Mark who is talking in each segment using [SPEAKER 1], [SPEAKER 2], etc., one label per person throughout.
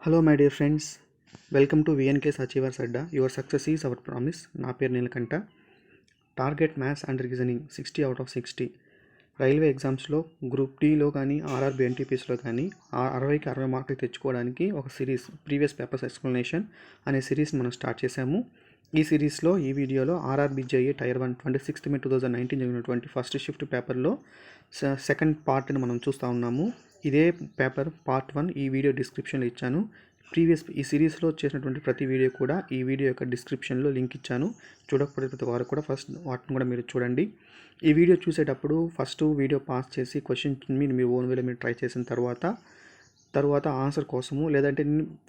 [SPEAKER 1] Hello, my dear friends. Welcome to VNK's Achievers Adda. Your success is our promise. నా పేరు Neelakanta. Target maths and reasoning 60 out of 60. Railway ఎగ్జామ్స్లో group డీలో కానీ RRB ఎన్టీపీస్లో కానీ 60కి 60 మార్కులు తెచ్చుకోవడానికి ఒక సిరీస్ ప్రీవియస్ పేపర్స్ ఎక్స్ప్లెనేషన్ అనే సిరీస్ మనం స్టార్ట్ చేసాము. ఈ సిరీస్లో ఈ వీడియోలో ఆర్ఆర్బి జేఈ టైర్ 1 26 May 2019 జరిగినటువంటి ఫస్ట్ షిఫ్ట్ పేపర్లో సెకండ్ పార్ట్ని మనం చూస్తూ ఉన్నాము. ఇదే పేపర్ పార్ట్ 1 ఈ వీడియో డిస్క్రిప్షన్లో ఇచ్చాను. ఈ సిరీస్లో చేసినటువంటి ప్రతి వీడియో కూడా ఈ వీడియో యొక్క డిస్క్రిప్షన్లో లింక్ ఇచ్చాను. చూడకపోతే ప్రతి వారు కూడా ఫస్ట్ వాటిని కూడా మీరు చూడండి. ఈ వీడియో చూసేటప్పుడు ఫస్ట్ వీడియో పాస్ చేసి క్వశ్చన్ మీ ఓన్ వేలో మీరు ట్రై చేసిన తర్వాత ఆన్సర్ కోసము లేదంటే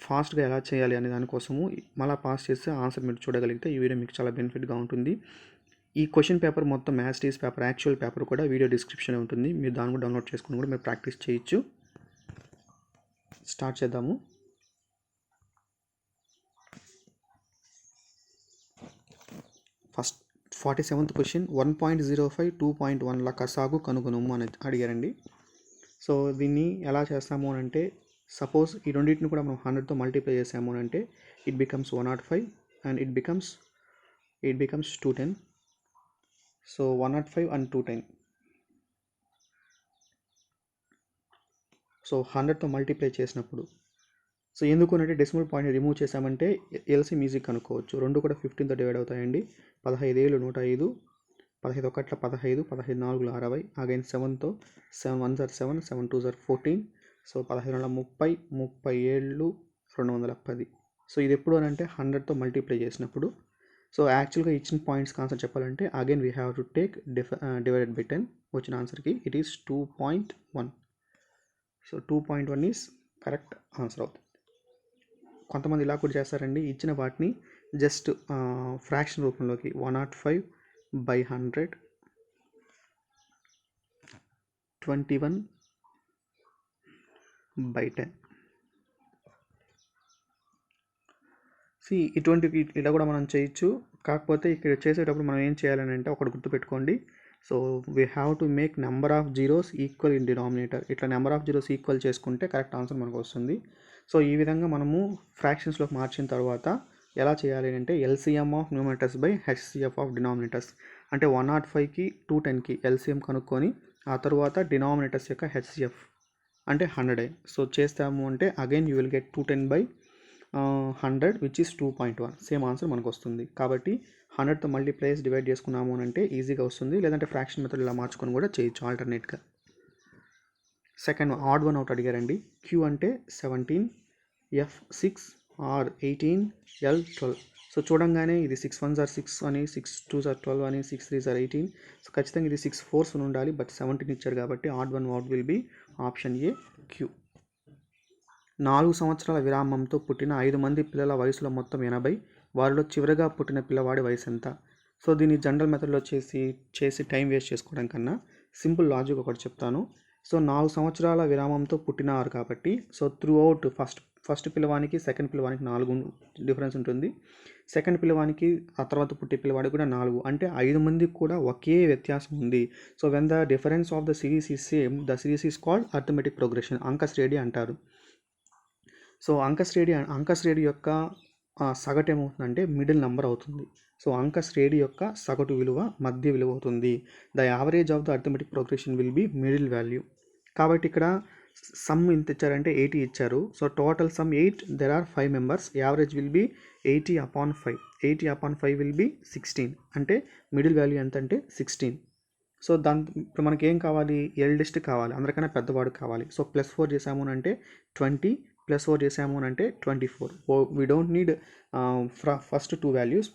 [SPEAKER 1] ఫాస్ట్గా ఎలా చేయాలి అనే దానికోసము మళ్ళీ పాస్ చేస్తే ఆన్సర్ మీరు చూడగలిగితే ఈ వీడియో మీకు చాలా బెనిఫిట్గా ఉంటుంది. ఈ క్వశ్చన్ పేపర్ మొత్తం మ్యాథ్స్ పేపర్ యాక్చువల్ పేపర్ కూడా వీడియో డిస్క్రిప్షన్ ఉంటుంది. మీరు దాన్ని కూడా డౌన్లోడ్ చేసుకుని కూడా మీరు ప్రాక్టీస్ చేయొచ్చు. స్టార్ట్ చేద్దాము. ఫస్ట్ 47th క్వశ్చన్ 1.05 2.1 ల కసాగు కనుగొనము అని అడిగారండి. సో దీన్ని ఎలా చేస్తాము అని అంటే సపోజ్ ఈ రెండింటిని కూడా మనం 100తో మల్టిప్లై చేసాము అని అంటే it becomes 105 and it becomes 210. So 105 and 210. So 100తో మల్టిప్లై చేసినప్పుడు సో ఎందుకు అంటే డెసిమల్ పాయింట్ రిమూవ్ చేసామంటే ఎల్సిఎం ఈజీ కనుక్కోవచ్చు. రెండు కూడా 15తో డివైడ్ అవుతాయండి. 15 ఏళ్ళు 105, 15 ఒకట్ల 15, 15 నాలుగులు 60, అగైన్ 7తో 7 1s are 7, 7 2s are 14. So 15 30, 30 ఏళ్ళు 210. సో ఇది ఎప్పుడు అని అంటే 100తో మల్టిప్లై చేసినప్పుడు. సో యాక్చువల్గా ఇచ్చిన పాయింట్స్ ఆన్సర్ చెప్పాలంటే again we have to take divided by 10. వచ్చిన ఆన్సర్కి it is 2.1. So 2.1 is correct answer అవుతుంది. కొంతమంది ఇలా కూడా చేస్తారండి. ఇచ్చిన వాటిని జస్ట్ ఫ్రాక్షన్ రూపంలోకి 105/100 21/10. ఇటువంటివి ఇలా కూడా మనం చేయొచ్చు. కాకపోతే ఇక్కడ చేసేటప్పుడు మనం ఏం చేయాలని అంటే ఒకటి గుర్తుపెట్టుకోండి. So we have to make number of zeros equal in denominator. ఇట్లా నెంబర్ ఆఫ్ జీరోస్ ఈక్వల్ చేసుకుంటే కరెక్ట్ ఆన్సర్ మనకు వస్తుంది. సో ఈ విధంగా మనము ఫ్రాక్షన్స్లోకి మార్చిన తర్వాత ఎలా చేయాలి అంటే LCM of numerators by HCF of denominators. అంటే 105కి 210కి ఎల్సిఎం కనుక్కొని ఆ తర్వాత డినామినేటర్స్ యొక్క హెచ్సిఎఫ్ అంటే 100. సో చేస్తాము అంటే again you will get 210/100 which is 2.1. Same answer మనకు వస్తుంది. కాబట్టి 100తో మల్టిప్లైస్ డివైడ్ చేసుకున్నాము అని అంటే ఈజీగా వస్తుంది. లేదంటే ఫ్రాక్షన్ మెథడ్ ఇలా మార్చుకొని కూడా చేయొచ్చు ఆల్టర్నేట్గా. సెకండ్ ఆడ్ వన్ అవుట్ అడిగారండి. క్యూ అంటే 17, ఎఫ్ 6, ఆర్ 18, ఎల్ 12. సో చూడంగానే ఇది 6 1s are 6 అని, 6 2s are 12 అని, 6 3s are 18. సో ఖచ్చితంగా ఇది 6 4s ఉండాలి. బట్ 17 ఇచ్చారు కాబట్టి odd one out will be option A Q. 4 సంవత్సరాల విరామంతో పుట్టిన 5 మంది పిల్లల వయసులో మొత్తం 80. వారిలో చివరిగా పుట్టిన పిల్లవాడి వయసు ఎంత? సో దీన్ని జనరల్ మెథడ్లో చేసి టైం వేస్ట్ చేసుకోవడం కన్నా సింపుల్ లాజిక్ ఒకటి చెప్తాను. సో 4 సంవత్సరాల విరామంతో పుట్టినారు కాబట్టి సో త్రూ అవుట్ ఫస్ట్ పిల్లవానికి సెకండ్ పిల్లవానికి 4 డిఫరెన్స్ ఉంటుంది. సెకండ్ పిల్లవానికి ఆ తర్వాత పుట్టే పిల్లవాడికి కూడా 4. అంటే 5 మందికి కూడా ఒకే వ్యత్యాసం ఉంది. So when the difference of the series is same the series is called arithmetic progression. అంకశ్రేణి అంటారు. సో అంకశ్రేణి యొక్క సగటు ఏమవుతుందంటే మిడిల్ నెంబర్ అవుతుంది. సో అంకశ్రేణి యొక్క సగటు విలువ మధ్య విలువ అవుతుంది. The average of the arithmetic progression will be middle value. కాబట్టి ఇక్కడ సమ్ ఎంత ఇచ్చారంటే 80 ఇచ్చారు. So total sum 8, there are 5 members. Average will be 80/5. 80/5 will be 16. అంటే మిడిల్ వాల్యూ ఎంత అంటే 16. సో ఇప్పుడు మనకి ఏం కావాలి? ఎల్డెస్ట్ కావాలి, అందరికన్నా పెద్దవాడు కావాలి. సో +4 చేసాము అంటే 20, +4 చేసాము అంటే 24. We don't need first two values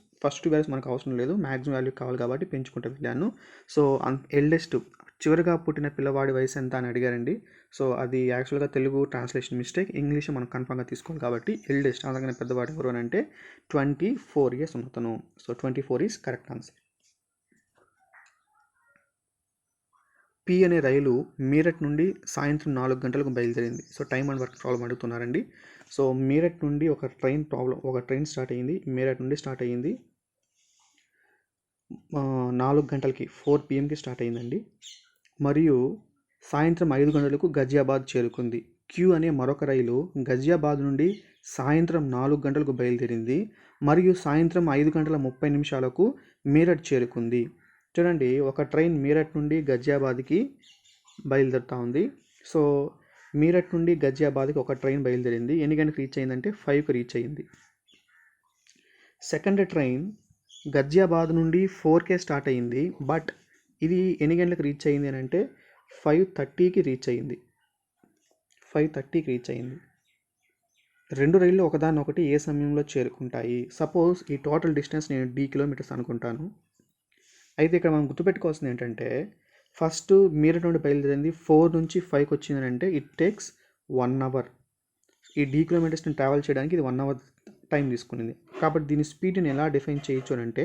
[SPEAKER 1] మనకు అవసరం లేదు. మ్యాక్సిమం వాల్యూ కావాలి కాబట్టి పెంచుకుంటూ వెళ్ళాను. సో ఎల్డెస్ట్ చివరిగా పుట్టిన పిల్లవాడి వయసు ఎంత అని అడిగారండి. సో అది యాక్చువల్గా తెలుగు ట్రాన్స్లేషన్ మిస్టేక్. ఇంగ్లీష్ మనం కన్ఫర్మ్గా తీసుకోవాలి కాబట్టి ఎల్డెస్ట్ అందరికన్నా పెద్దవాడు ఎవరు అని అంటే 24 years ఉన్నతను. So 24 is correct answer. P అనే రైలు మీరట్ నుండి సాయంత్రం 4 గంటలకు బయలుదేరింది. So time and work problem అడుగుతున్నారండి. సో మీరట్ నుండి ఒక ట్రైన్ స్టార్ట్ అయ్యింది. మీరట్ నుండి స్టార్ట్ అయ్యింది 4 గంటలకి 4 PM స్టార్ట్ అయ్యిందండి. మరియు సాయంత్రం 5 గంటలకు గజియాబాద్ చేరుకుంది. క్యూ అనే మరొక రైలు గజియాబాద్ నుండి సాయంత్రం 4 గంటలకు బయలుదేరింది మరియు సాయంత్రం 5 గంటల 30 నిమిషాలకు మీరట్ చేరుకుంది. చూడండి, ఒక ట్రైన్ మీరట్ నుండి గజియాబాద్కి బయలుదేరుతూ ఉంది. సో మీరట్ నుండి గజియాబాద్కి ఒక ట్రైన్ బయలుదేరింది. ఎన్ని గంటలకు రీచ్ అయిందంటే 5కి రీచ్ అయింది. సెకండ్ ట్రైన్ గజియాబాద్ నుండి 4కే స్టార్ట్ అయింది. బట్ ఇది ఎన్ని గంటలకు రీచ్ అయింది అని అంటే 5:30కి రీచ్ అయింది. 5:30కి రీచ్ అయింది. రెండు రైళ్ళు ఒకదానొకటి ఏ సమయంలో చేరుకుంటాయి? సపోజ్ ఈ టోటల్ డిస్టెన్స్ నేను d కిలోమీటర్స్ అనుకుంటాను. అయితే ఇక్కడ మనం గుర్తుపెట్టుకోవాల్సింది ఏంటంటే, ఫస్ట్ మీరట్ నుండి బయలుదేరింది 4 నుంచి 5కి వచ్చిందని అంటే ఇట్ టేక్స్ 1 అవర్. ఈ d కిలోమీటర్స్ని ట్రావెల్ చేయడానికి ఇది 1 అవర్ టైం తీసుకునింది. కాబట్టి దీని స్పీడ్ని ఎలా డిఫైన్ చేయొచ్చు అని అంటే,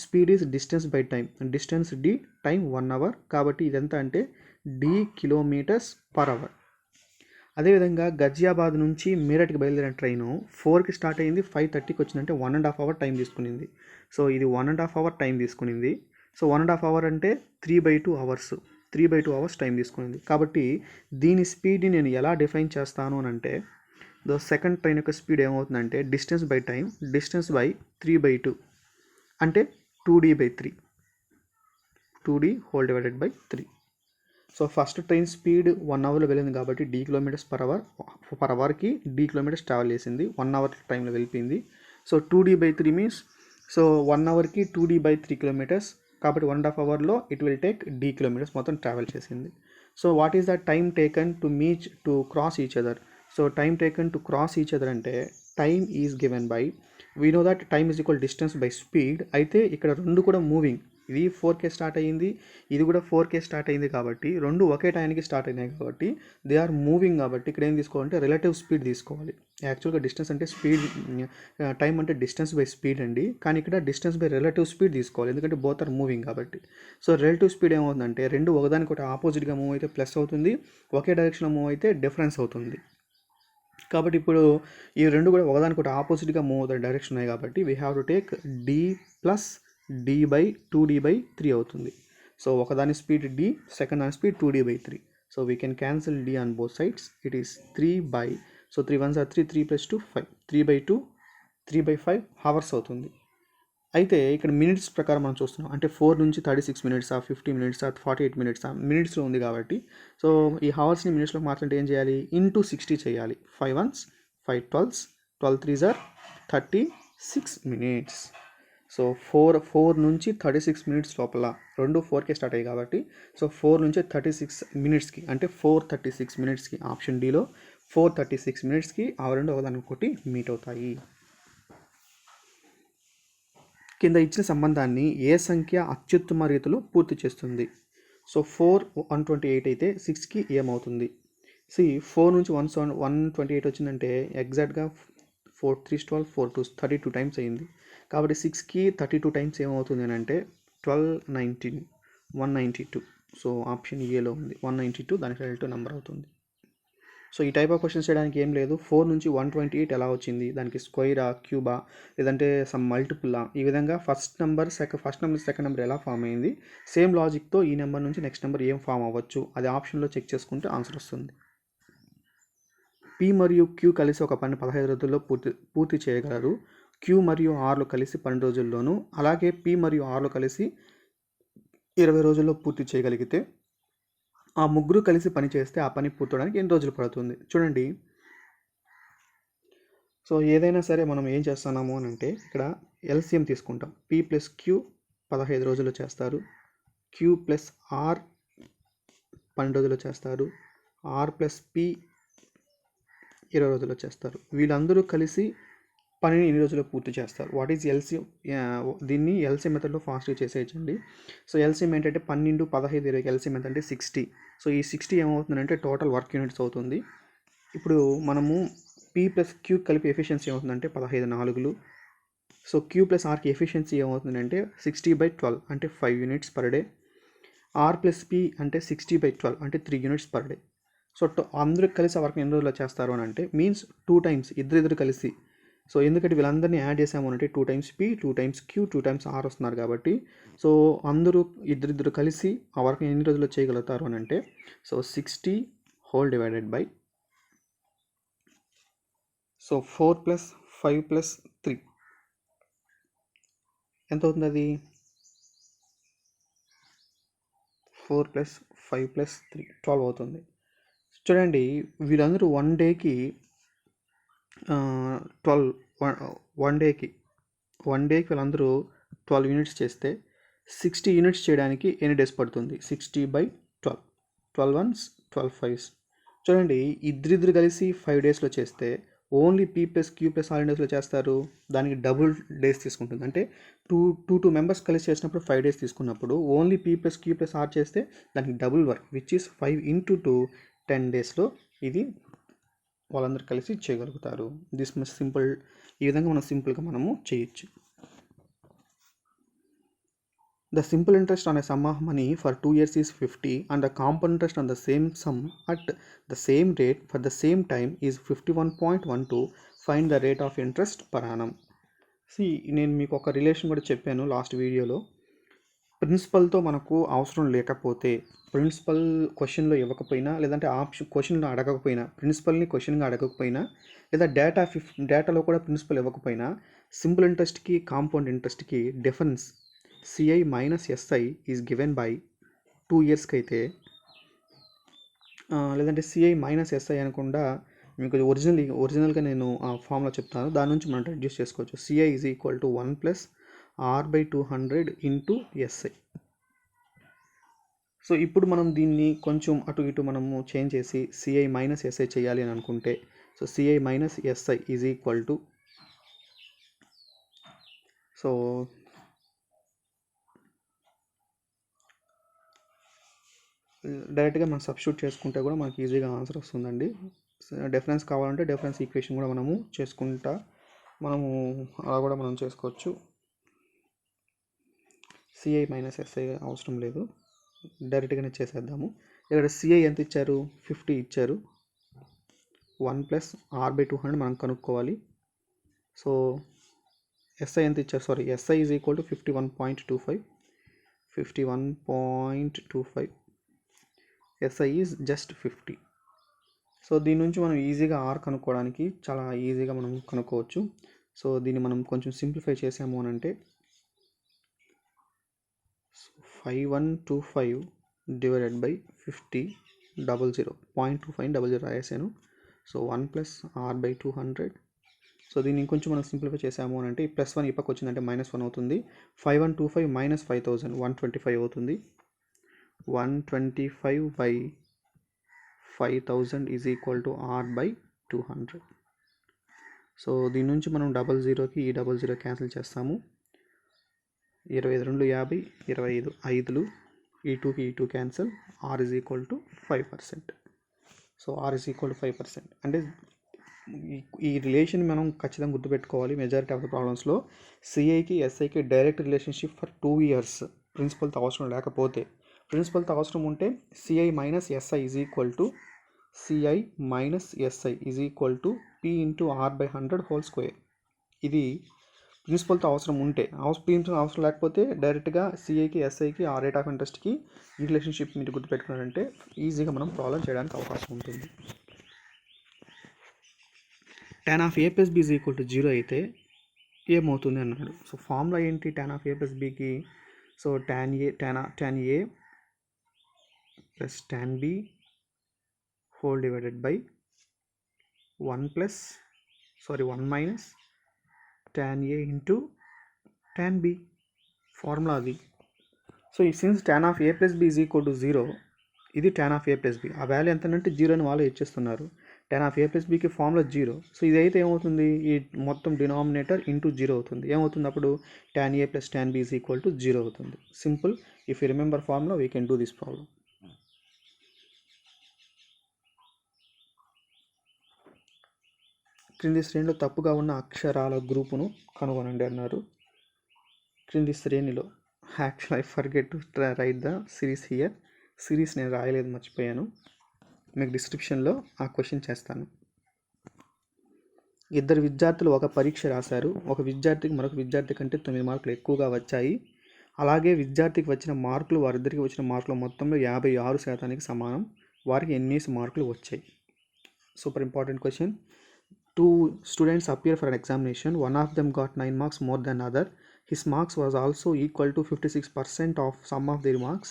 [SPEAKER 1] speed is distance by time. Distance d, time 1 hour. కాబట్టి ఇదంతా అంటే d కిలోమీటర్స్ పర్ అవర్. అదేవిధంగా గజియాబాద్ నుంచి మీరట్కి బయలుదేరిన ట్రైను 4కి స్టార్ట్ అయింది, 5:30కి వచ్చిందంటే 1.5 అవర్ టైం తీసుకునింది. సో ఇది 1.5 అవర్ టైం తీసుకునింది. సో 1.5 అవర్ అంటే 3/2 అవర్స్. 3/2 hours time తీసుకునింది. కాబట్టి దీని స్పీడ్ని నేను ఎలా డిఫైన్ చేస్తాను అని అంటే, సెకండ్ ట్రైన్ యొక్క స్పీడ్ ఏమవుతుందంటే distance by time, distance by 3/2 అంటే 2d/3. 2d whole divided by 3. So first train speed 1 అవర్లో వెళ్ళింది కాబట్టి d కిలోమీటర్స్ పర్ అవర్కి d కిలోమీటర్స్ ట్రావెల్ చేసింది. 1 అవర్ టైంలో వెళ్ళిపోయింది. సో 2d/3 మీన్స్, సో 1 అవర్కి 2d/3 కిలోమీటర్స్. కాబట్టి 1.5 అవర్లో it will take d kilometres మొత్తం ట్రావెల్ చేసింది. So what is the time taken to cross each other? So time taken to cross each other అంటే time is given by, we know that time is equal distance by speed. అయితే ఇక్కడ రెండు కూడా moving. ఇది 4కే start అయ్యింది, ఇది కూడా 4కే start అయింది. కాబట్టి రెండు ఒకే టైంకి స్టార్ట్ అయినాయి కాబట్టి దే ఆర్ మూవింగ్. కాబట్టి ఇక్కడ ఏం తీసుకోవాలంటే రిలేటివ్ స్పీడ్ తీసుకోవాలి. యాక్చువల్గా డిస్టెన్స్ అంటే స్పీడ్, టైం అంటే డిస్టెన్స్ బై స్పీడ్ అండి. కానీ ఇక్కడ డిస్టెన్స్ బై రిలేటివ్ స్పీడ్ తీసుకోవాలి, ఎందుకంటే బోత్ ఆర్ మూవింగ్ కాబట్టి. సో రిలేటివ్ స్పీడ్ ఏమవుతుందంటే రెండు ఒకదానికొకటి ఆపోజిట్గా మూవ్ అయితే ప్లస్ అవుతుంది, ఒకే డైరెక్షన్లో మూవ్ అయితే డిఫరెన్స్ అవుతుంది. కాబట్టి ఇప్పుడు ఈ రెండు కూడా ఒకదానికొకటి ఆపోజిట్గా మూవ్ అవుతాయి డైరెక్షన్ ఉన్నాయి కాబట్టి we have to take d plus d/2d/3 అవుతుంది. సో ఒకదాని స్పీడ్ d, సెకండ్ దాని speed 2d/3. So we can cancel d on both sides. It is 3 so 3 1s are 3, 3 + 2 5, 3/2, 3/5 hours అవుతుంది. అయితే ఇక్కడ మినిట్స్ ప్రకారం మనం చూస్తున్నాం అంటే 4 నుంచి 36 మినిట్సా, 50 మినిట్సా, 48 మినిట్సా, మినిట్స్లో ఉంది కాబట్టి. సో ఈ హవర్స్ని మినిట్స్లో మార్చాలంటే ఏం చేయాలి? ఇంటూ 60 చేయాలి. 5 1s, 5 12s, 12 3s are 36 minutes. So 4 నుంచి 36 మినిట్స్ లోపల రెండు 4కే స్టార్ట్ అయ్యాయి కాబట్టి, సో 4 నుంచి 36 మినిట్స్కి అంటే 4:36 మినిట్స్కి ఆప్షన్ డిలో 4:36 మినిట్స్కి ఆ రెండు ఒకదానికొకటి మీట్ అవుతాయి. కింద ఇచ్చిన సంబంధాన్ని ఏ సంఖ్య అత్యుత్తమ రీతిలో పూర్తి చేస్తుంది? సో 4 128 అయితే 6కి ఏమవుతుంది? 4 నుంచి 128 వచ్చిందంటే ఎగ్జాక్ట్గా 4 3 12 4 2 32 టైమ్స్ అయింది. కాబట్టి 6కి 32 టైమ్స్ ఏమవుతుంది అని అంటే 12 19 192. సో ఆప్షన్ ఏలో ఉంది 192 దానికి రిలేటివ్ నెంబర్ అవుతుంది. సో ఈ టైప్ ఆఫ్ క్వశ్చన్స్ చేయడానికి ఏం లేదు. 4 నుంచి 128 ఎలా వచ్చింది, దానికి స్క్వైరా, క్యూబా, లేదంటే సమ్ మల్టిపుల్లా, ఈ విధంగా ఫస్ట్ నెంబర్ సెకండ్ నెంబర్ ఎలా ఫామ్ అయింది, సేమ్ లాజిక్తో ఈ నెంబర్ నుంచి నెక్స్ట్ నెంబర్ ఏం ఫామ్ అవ్వచ్చు అది ఆప్షన్లో చెక్ చేసుకుంటే ఆన్సర్ వస్తుంది. పి మరియు క్యూ కలిసి ఒక పని 15 రోజుల్లో పూర్తి చేయగలరు. క్యూ మరియు ఆర్లు కలిసి 12 రోజుల్లోనూ, అలాగే పి మరియు ఆర్లు కలిసి 20 రోజుల్లో పూర్తి చేయగలిగితే ఆ ముగ్గురు కలిసి పని చేస్తే ఆ పని పూర్తవడానికి ఎన్ని రోజులు పడుతుంది? చూడండి, సో ఏదైనా సరే మనం ఏం చేస్తున్నాము అని అంటే ఇక్కడ ఎల్సిఎం తీసుకుంటాం. పి ప్లస్ క్యూ 15 రోజుల్లో చేస్తారు, క్యూ ప్లస్ ఆర్ 12 రోజుల్లో చేస్తారు, ఆర్ ప్లస్ పి 20 రోజుల్లో చేస్తారు. వీళ్ళందరూ కలిసి పనిని ఎన్ని రోజుల్లో పూర్తి చేస్తారు? What is LCM? దీన్ని ఎల్సిఎం మెథడ్లో ఫాస్ట్గా చేసేయచ్చండి. సో ఎల్సిఎం ఏంటంటే 12, 15, 20 ఎల్సిఎం ఎంత అంటే 60. సో ఈ 60 ఏమవుతుందంటే టోటల్ వర్క్ యూనిట్స్ అవుతుంది. ఇప్పుడు మనము పి ప్లస్ క్యూ కలిపి ఎఫిషియన్సీ ఏమవుతుందంటే 15 4. సో క్యూ ప్లస్ ఆర్కి ఎఫిషియన్సీ ఏమవుతుందంటే 60/12 అంటే 5 units per day. R plus P అంటే 60/12 అంటే 3 యూనిట్స్ పర్ డే. సో అందరూ కలిసి ఆ వర్క్ ఎన్ని రోజుల్లో చేస్తారు అని అంటే మీన్స్ 2 టైమ్స్ ఇద్దరు కలిసి. సో ఎందుకంటే వీళ్ళందరినీ యాడ్ చేసాము అంటే 2 times P, 2 times Q, 2 times R వస్తున్నారు కాబట్టి, సో అందరూ ఇద్దరు కలిసి ఆ వర్క్ ఎన్ని రోజుల్లో చేయగలుగుతారు అని అంటే so 60 whole divided by so 4 + 5 + 3 ఎంత అవుతుంది? అది 4 + 5 + 3 12 అవుతుంది. చూడండి, వీళ్ళందరూ 1 డేకి 12 1 డేకి వీళ్ళందరూ 12 యూనిట్స్ చేస్తే 60 యూనిట్స్ చేయడానికి ఎన్ని డేస్ పడుతుంది? 60/12 12 1s 12 5s. చూడండి, ఇద్దరిద్దరు కలిసి 5 డేస్లో చేస్తే ఓన్లీ P+Q+R డేస్లో చేస్తారు, దానికి డబుల్ డేస్ తీసుకుంటుంది. అంటే టూ మెంబర్స్ కలిసి చేసినప్పుడు 5 డేస్ తీసుకున్నప్పుడు ఓన్లీ P+Q+R చేస్తే దానికి డబుల్ వర్క్, విచ్ ఈస్ 5 × 2 10 డేస్లో ఇది వాళ్ళందరూ కలిసి చేయగలుగుతారు. This much simple. ఈ విధంగా మనం సింపుల్గా మనము చేయొచ్చు. The simple interest on a sum of money for 2 years is 50 and the compound interest on the same sum at the same rate for the same time is 51.12. Find the rate of interest per annum. నేను మీకు ఒక relation కూడా చెప్పాను last వీడియోలో. ప్రిన్సిపల్తో మనకు అవసరం లేకపోతే, principal క్వశ్చన్లో ఇవ్వకపోయినా, లేదంటే క్వశ్చన్లో అడగకపోయినా, ప్రిన్సిపల్ని క్వశ్చన్గా అడగకపోయినా, లేదా డేటాలో కూడా ప్రిన్సిపల్ ఇవ్వకపోయినా, సింపుల్ ఇంట్రెస్ట్కి కాంపౌండ్ ఇంట్రెస్ట్కి difference CI - SI is given by 2 ఇయర్స్కి అయితే, లేదంటే CI - SI అనకుండా మీకు ఒరిజినల్గా నేను ఆ ఫార్ములా చెప్తాను, దాని నుంచి మనం రెడ్యూస్ చేసుకోవచ్చు. CI = 1 + R/200 × SI. సో ఇప్పుడు మనం దీన్ని కొంచెం అటు ఇటు మనము చేంజ్ చేసి CI - SI చేయాలి అని అనుకుంటే, so CI - SI is equal to, so డైరెక్ట్గా మనం సబ్స్టిట్యూట్ చేసుకుంటే కూడా మనకి ఈజీగా ఆన్సర్ వస్తుందండి. డిఫరెన్స్ కావాలంటే డిఫరెన్స్ ఈక్వేషన్ కూడా మనము అలా కూడా మనం చేసుకోవచ్చు. CI - SI అవసరం లేదు, డైరెక్ట్గానే చేసేద్దాము. ఇక్కడ CI ఎంత ఇచ్చారు? 50 ఇచ్చారు. 1 + R/200 మనం కనుక్కోవాలి. సో SI ఎంత ఇచ్చారు? Sorry, SI is equal to 51.25. SI is just 50. So దీని నుంచి మనం ఈజీగా R కనుక్కోవడానికి చాలా ఈజీగా మనం కనుక్కోవచ్చు. సో దీన్ని మనం కొంచెం సింప్లిఫై చేసాము అని అంటే 5125 డివైడెడ్ బై 50 00 0.25 రాసాను. So 1 + R/200. సో దీన్ని ఇంకొంచెం మనం సింప్లిఫై చేసాము అని అంటే +1 ఈ పక్క వచ్చిందంటే -1 అవుతుంది. 5125 - 5000 125 అవుతుంది. 125/5000 is equal to R/200. So దీని నుంచి మనం 00కి ఈ 00 క్యాన్సిల్ చేస్తాము. 25 2 50, 25 5లు, ఈ 2కి ఈ 2 cancel. R is equal to 5%. So R is equal to 5%. అంటే ఈ రిలేషన్ మనం ఖచ్చితంగా గుర్తుపెట్టుకోవాలి. మెజారిటీ ఆఫ్ ద ప్రాబ్లమ్స్లో CIకి SIకి డైరెక్ట్ రిలేషన్షిప్ ఫర్ 2 ఇయర్స్ ప్రిన్సిపల్తో అవసరం లేకపోతే, ప్రిన్సిపల్తో అవసరం ఉంటే CI - SI is equal to P × R/100 ఇది ప్రిన్సిపల్తో అవసరం ఉంటే. ప్రిన్సిపల్ అవసరం లేకపోతే డైరెక్ట్గా CIకి SIకి ఆ రేట్ ఆఫ్ ఇంట్రెస్ట్కి ఈ రిలేషన్షిప్ మీరు గుర్తుపెట్టుకున్నారంటే ఈజీగా మనం ప్రాబ్లం చేయడానికి అవకాశం ఉంటుంది. tan of A + B is equal to 0 అయితే ఏమవుతుంది అన్నాడు. సో ఫార్ములా ఏంటి tan of A + Bకి? So tan A + tan B whole divided by 1 - tan A × tan B formula అది. సో ఈ since tan of A + B is equal to 0, ఇది tan of A + B. ఆ value ఎంతనంటే 0 అని వాళ్ళు ఇచ్చేస్తున్నారు. tan of A + Bకి ఫార్ములా 0. సో ఇదైతే ఏమవుతుంది? ఈ మొత్తం డినామినేటర్ ఇంటూ 0 అవుతుంది. ఏమవుతుంది అప్పుడు? tan A + tan B is equal to 0 అవుతుంది. Simple. If you remember formula we can do this problem. క్రింది శ్రేణిలో తప్పుగా ఉన్న అక్షరాల గ్రూపును కనుగొనండి అన్నారు. క్రింది శ్రేణిలో, actual I forget to right the series here. Series నేను రాయలేదు, మర్చిపోయాను. మీకు డిస్క్రిప్షన్లో ఆ క్వశ్చన్ చేస్తాను. ఇద్దరు విద్యార్థులు ఒక పరీక్ష రాశారు. ఒక విద్యార్థికి మరొక విద్యార్థి కంటే 9 మార్కులు ఎక్కువగా వచ్చాయి. అలాగే విద్యార్థికి వచ్చిన మార్కులు వారిద్దరికి వచ్చిన మార్కుల మొత్తంలో 56% సమానం. వారికి ఎన్ని మార్కులు వచ్చాయి? Super important question. two students appear for an examination. One of them got 9 marks more than other. His marks was also equal to 56% of sum of their marks.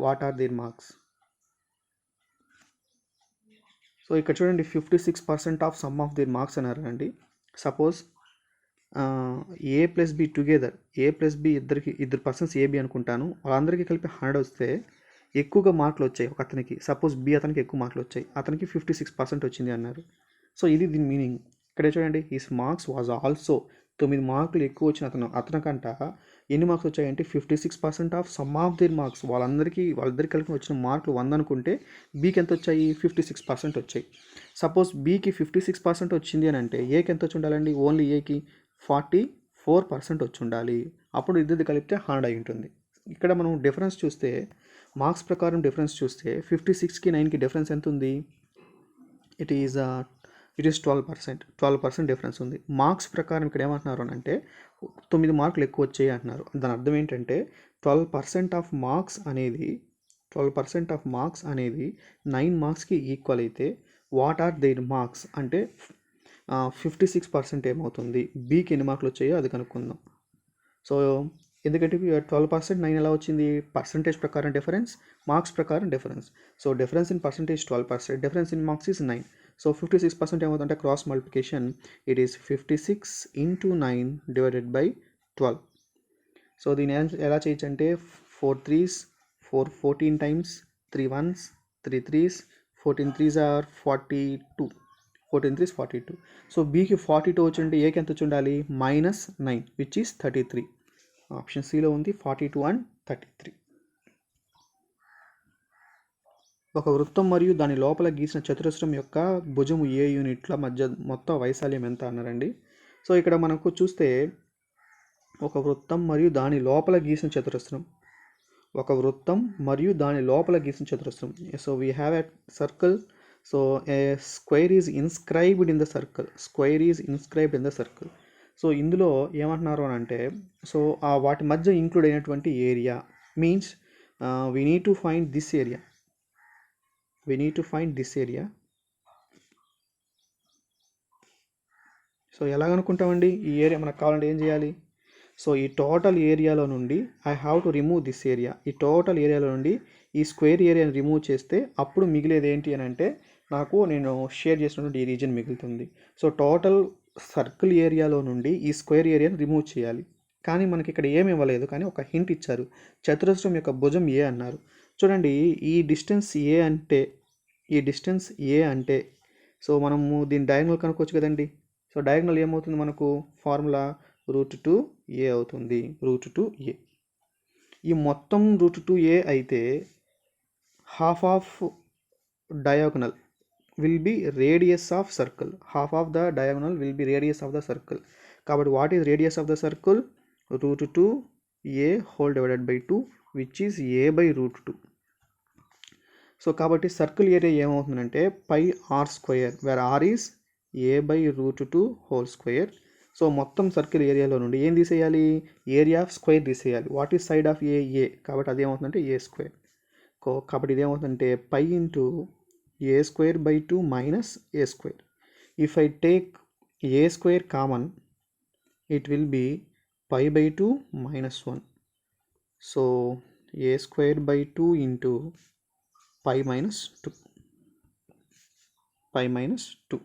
[SPEAKER 1] What are their marks? So ఇక్కడ చూడండి 56% of some of their marks అన్నారండి. Suppose ఏ plus B together, ఏ plus B ఇద్దరు persons AB అనుకుంటాను, వాళ్ళందరికీ కలిపి 100 వస్తే ఎక్కువగా మార్కులు వచ్చాయి ఒక అతనికి. సపోజ్ బి అతనికి ఎక్కువ మార్కులు వచ్చాయి, అతనికి 56% వచ్చింది అన్నారు. సో ఇది దీని మీనింగ్. ఇక్కడ చూడండి హిస్ మార్క్స్ వాజ్ ఆల్సో 9 మార్కులు ఎక్కువ వచ్చిన అతనికంట ఎన్ని మార్క్స్ వచ్చాయంటే 56% of some of their marks. వాళ్ళిద్దరికి కలిపి వచ్చిన మార్కులు 100 అనుకుంటే బీకి ఎంత వచ్చాయి? 56% వచ్చాయి. సపోజ్ బీకి 56% వచ్చింది అని అంటే ఏకి ఎంత వచ్చి ఉండాలండి? ఓన్లీ ఏకి 44% వచ్చి ఉండాలి. అప్పుడు ఇద్దరిది కలిపితే 100 అయి ఉంటుంది. ఇక్కడ మనం డిఫరెన్స్ చూస్తే, మార్క్స్ ప్రకారం డిఫరెన్స్ చూస్తే 56కి 9కి డిఫరెన్స్ ఎంత ఉంది? ఇట్ ఈజ్ 12% డిఫరెన్స్ ఉంది. మార్క్స్ ప్రకారం ఇక్కడ ఏమంటున్నారు అని అంటే 9 మార్కులు ఎక్కువ వచ్చాయి అంటున్నారు. దాని అర్థం ఏంటంటే 12% ఆఫ్ మార్క్స్ అనేది 9 మార్క్స్కి ఈక్వల్ అయితే వాట్ ఆర్ దేర్ మార్క్స్ అంటే 56% ఏమవుతుంది? బీకి ఎన్ని మార్కులు వచ్చాయో అది కనుక్కుందాం. సో ఎందుకంటే 12% 9 ఎలా వచ్చింది? పర్సంటేజ్ ప్రకారం డిఫరెన్స్, మార్క్స్ ప్రకారం difference. So difference in percentage 12%, difference in marks is 9. So 56% ఏమవుతుందంటే cross multiplication it is 56 into 9 divided by 12. So దీన్ని ఎలా చేయొచ్చు అంటే 4 3s 14 times 3 1s 3 3s 14 3s are 42, 14 3s 42. So బీకి 42 వచ్చి ఉంటే ఏకి ఎంత వచ్చి ఉండాలి? -9 విచ్ ఈస్ 33. ఆప్షన్ సిలో ఉంది 42 and 33. ఒక వృత్తం మరియు దాని లోపల గీసిన చతురస్రం యొక్క భుజము ఏ యూనిట్ల మధ్య మొత్తం వైశాల్యం ఎంత అన్నారండి. సో ఇక్కడ మనకు చూస్తే ఒక వృత్తం మరియు దాని లోపల గీసిన చతురస్రం, so we have a circle. So A square is inscribed in the circle. So ఇందులో ఏమంటున్నారు అని అంటే, సో వాటి మధ్య ఇంక్లూడ్ అయినటువంటి area means we need to find this area. So ఎలా అనుకుంటామండి? ఈ ఏరియా మనకు కావాలంటే ఏం చేయాలి? సో ఈ టోటల్ ఏరియాలో నుండి I have to remove this area. ఈ టోటల్ ఏరియాలో నుండి ఈ స్క్వేర్ ఏరియాని రిమూవ్ చేస్తే అప్పుడు మిగిలేది ఏంటి అని అంటే నేను షేర్ చేసినటువంటి ఈ రీజన్ మిగులుతుంది. సో టోటల్ సర్కిల్ ఏరియాలో నుండి ఈ స్క్వేర్ ఏరియాని రిమూవ్ చేయాలి. కానీ మనకి ఇక్కడ ఏమి ఇవ్వలేదు, కానీ ఒక హింట్ ఇచ్చారు. చతురస్రం యొక్క భుజం ఏ అన్నారు. చూడండి ఈ డిస్టెన్స్ ఏ అంటే సో మనము దీని డయాగ్నల్ కనుక్కోవచ్చు కదండి. సో డయాగ్నల్ ఏమవుతుంది మనకు? ఫార్ములా √2a అవుతుంది. √2a. ఈ మొత్తం √2a అయితే half of diagonal will be radius of circle. Half of the diagonal will be radius of the circle. కాబట్టి what is radius of the circle? √2a whole divided by 2 which is a by √2. So కాబట్టి circle area ఏమవుతుందంటే πr², where r is a by √2 whole square. So మొత్తం circle ఏరియాలో నుండి ఏం తీసేయాలి? Area of square తీసేయాలి. What is side of ఏ? కాబట్టి అది ఏమవుతుందంటే a². కాబట్టి ఇది ఏమవుతుందంటే π into a² by 2 minus a². If I take a² common, it will be pi by 2 minus 1. So a² by 2 into pi minus 2.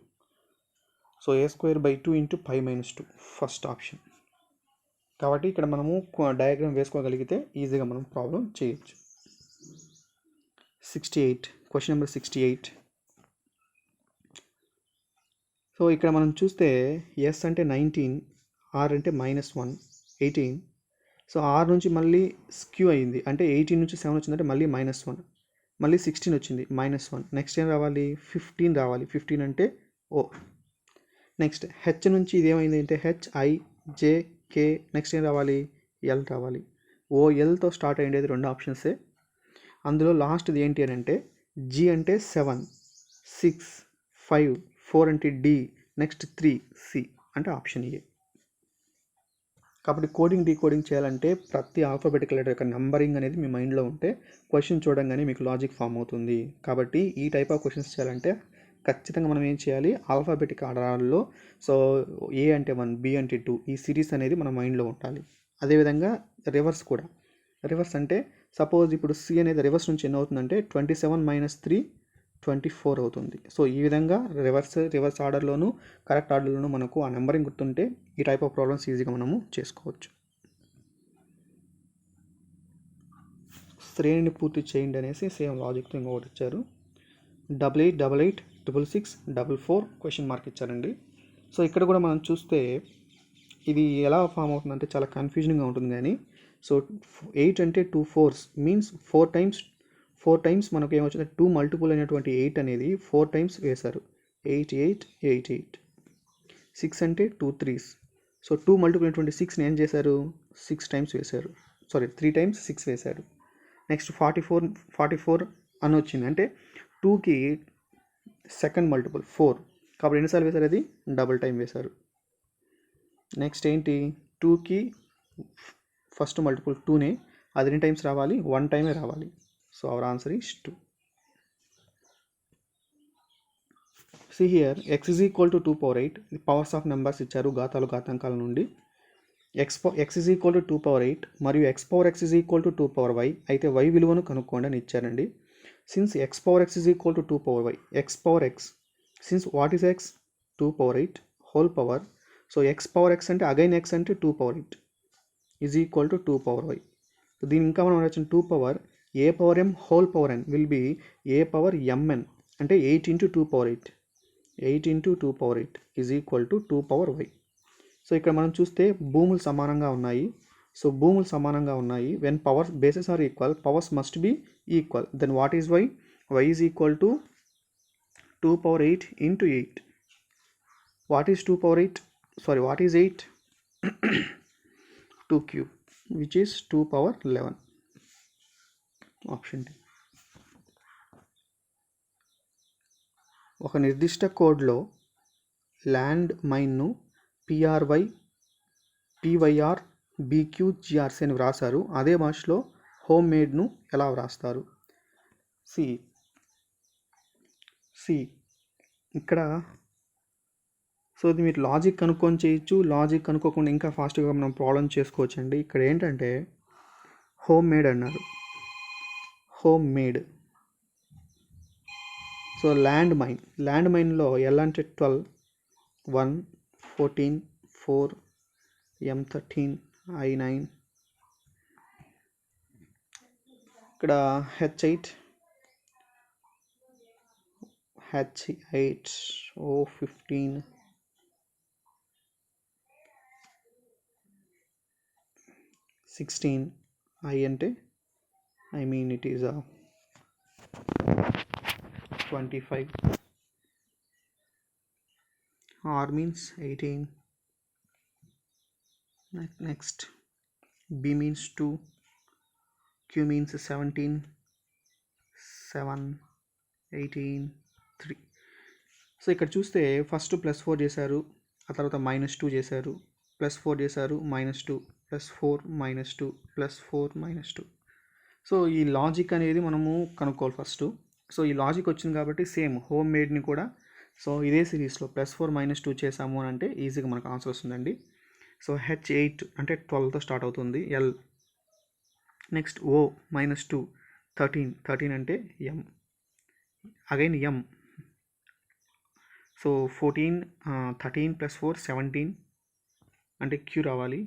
[SPEAKER 1] So a² by 2 into pi minus 2, first option. కాబట్టి ఇక్కడ మనము diagram వేసుకోగలిగితే ఈజీగా మనం problem చేయొచ్చు. 68, question number 68. So ఇక్కడ మనం చూస్తే yes అంటే 19, ఆర్ అంటే -1, 18. సో ఆర్ నుంచి మళ్ళీ స్క్యూ అయింది అంటే 18 నుంచి 7 వచ్చిందంటే మళ్ళీ -1, మళ్ళీ 16 వచ్చింది -1. నెక్స్ట్ ఏం రావాలి? 15 రావాలి. 15 అంటే ఓ. నెక్స్ట్ హెచ్ నుంచి ఇది ఏమైంది అంటే HIJK. నెక్స్ట్ ఏం రావాలి? ఎల్ రావాలి. OLతో స్టార్ట్ అయ్యేది 2 ఆప్షన్సే. అందులో లాస్ట్ది ఏంటి అని అంటే జీ అంటే 7, 6, 5, 4 అంటే డి, నెక్స్ట్ 3 సి అంటే ఆప్షన్ ఏ. కాబట్టి కోడింగ్ డీకోడింగ్ చేయాలంటే ప్రతి ఆల్ఫాబెటికల్ లెటర్ యొక్క నంబరింగ్ అనేది మీ మైండ్లో ఉంటే క్వశ్చన్ చూడంగానే మీకు లాజిక్ ఫామ్ అవుతుంది. కాబట్టి ఈ టైప్ ఆఫ్ క్వశ్చన్స్ చేయాలంటే ఖచ్చితంగా మనం ఏం చేయాలి, ఆల్ఫాబెటిక్ ఆర్డర్లో సో ఏ అంటే 1, బి అంటే 2 ఈ సిరీస్ అనేది మన మైండ్లో ఉండాలి. అదేవిధంగా రివర్స్ కూడా. రివర్స్ అంటే సపోజ్ ఇప్పుడు సి అనేది రివర్స్ నుంచి ఎన్ని అవుతుందంటే 27 - 3 24 అవుతుంది. సో ఈ విధంగా రివర్స్ ఆర్డర్లోను కరెక్ట్ ఆర్డర్లోను మనకు ఆ నెంబరింగ్ గుర్తుంటే ఈ టైప్ ఆఫ్ ప్రాబ్లమ్స్ ఈజీగా మనము చేసుకోవచ్చు. శ్రేణిని పూర్తి చేయండి అనేసి సేమ్ లాజిక్తో ఇంకొకటి ఇచ్చారు. 8888666644 క్వశ్చన్ మార్క్ ఇచ్చారండి. సో ఇక్కడ కూడా మనం చూస్తే ఇది ఎలా ఫామ్ అవుతుందంటే చాలా కన్ఫ్యూజన్గా ఉంటుంది. కానీ సో 8 అంటే 2 4s మీన్స్ 4 టైమ్స్ మనకు ఏమొచ్చింది 2 మల్టిపుల్ అయినటువంటి 8 అనేది 4 టైమ్స్ వేశారు. 8 8 8 8. 6 అంటే 2 3s. సో 2 మల్టిపుల్ అయినటువంటి 6ని ఏం చేశారు, 6 టైమ్స్ వేశారు. 3 టైమ్స్ 6 వేశారు. నెక్స్ట్ 44 అని వచ్చింది అంటే 2కి సెకండ్ మల్టిపుల్ 4 కాబట్టి ఎన్నిసార్లు వేశారు, అది డబుల్ టైం వేశారు. నెక్స్ట్ ఏంటి 2కి ఫస్ట్ మల్టిపుల్ 2నే, అది ఎన్ని టైమ్స్ రావాలి, 1 టైమే రావాలి. So our answer is 2. See here x is equal to 2 power 8 powers of numbers ఇచ్చారు ఘాతాంకాల నుండి. x is equal to 2 power 8 మరియు x power x is equal to 2 power y అయితే y విలువను కనుక్కోండి అని ఇచ్చారండి. Since x power x is equal to 2 power y, x power x, since what is x, 2 power 8 whole power. So x power x అంటే again x అంటే 2 power 8 is equal to 2 power y. So దీని ఇంకా మనం వచ్చిన 2 power a power m whole power n will be a power mn అంటే 8 into 2 power 8 8 into 2 power 8 is equal to 2 power y. So ఇక్కడ మనం చూస్తే భూములు సమానంగా ఉన్నాయి. సో భూములు సమానంగా ఉన్నాయి. When powers bases are equal powers must be equal. Then what is y, y is equal to 2 power 8 into 8. What is 2 power 8, what is 8, 2 cube which is 2 power 11. Option D. ఒక నిర్దిష్ట కోడ్లో land మైన్ను PRY PYR BQGRC అని వ్రాసారు. అదే భాషలో home మేడ్ను ఎలా వ్రాస్తారు? C ఇక్కడ సో ఇది మీరు లాజిక్ కనుక్కొని చేయొచ్చు, లాజిక్ కనుక్కోకుండా ఇంకా ఫాస్ట్గా మనం ప్రాబ్లం చేసుకోవచ్చు అండి. ఇక్కడ ఏంటంటే హోమ్ మేడ్ అన్నారు, హోమ్ మేడ్. సో ల్యాండ్ మైన్లో L అంటే 12, 1, 14, 4, M 13, I 9, ఇక్కడ H 8, O 15, సిక్స్టీన్. I అంటే it is 25. R means 18. Next B means 2, Q means 17, 7, 18, 3. So ఇక్కడ చూస్తే ఫస్ట్ +4 చేశారు, ఆ తర్వాత -2 చేశారు, +4 చేశారు, -2, +4, -2, +4, -2. సో ఈ లాజిక్ అనేది మనము కనుక్కోవాలి ఫస్ట్. సో ఈ లాజిక్ వచ్చింది కాబట్టి సేమ్ హోమ్ మేడ్ని కూడా సో ఇదే సిరీస్లో +4 -2 చేసాము అని అంటే ఈజీగా మనకు ఆన్సర్ వస్తుందండి. సో H8 అంటే 12తో స్టార్ట్ అవుతుంది L. నెక్స్ట్ O -2 13 అంటే M, అగైన్ M. సో 14, 13 + 4 17 అంటే Q రావాలి.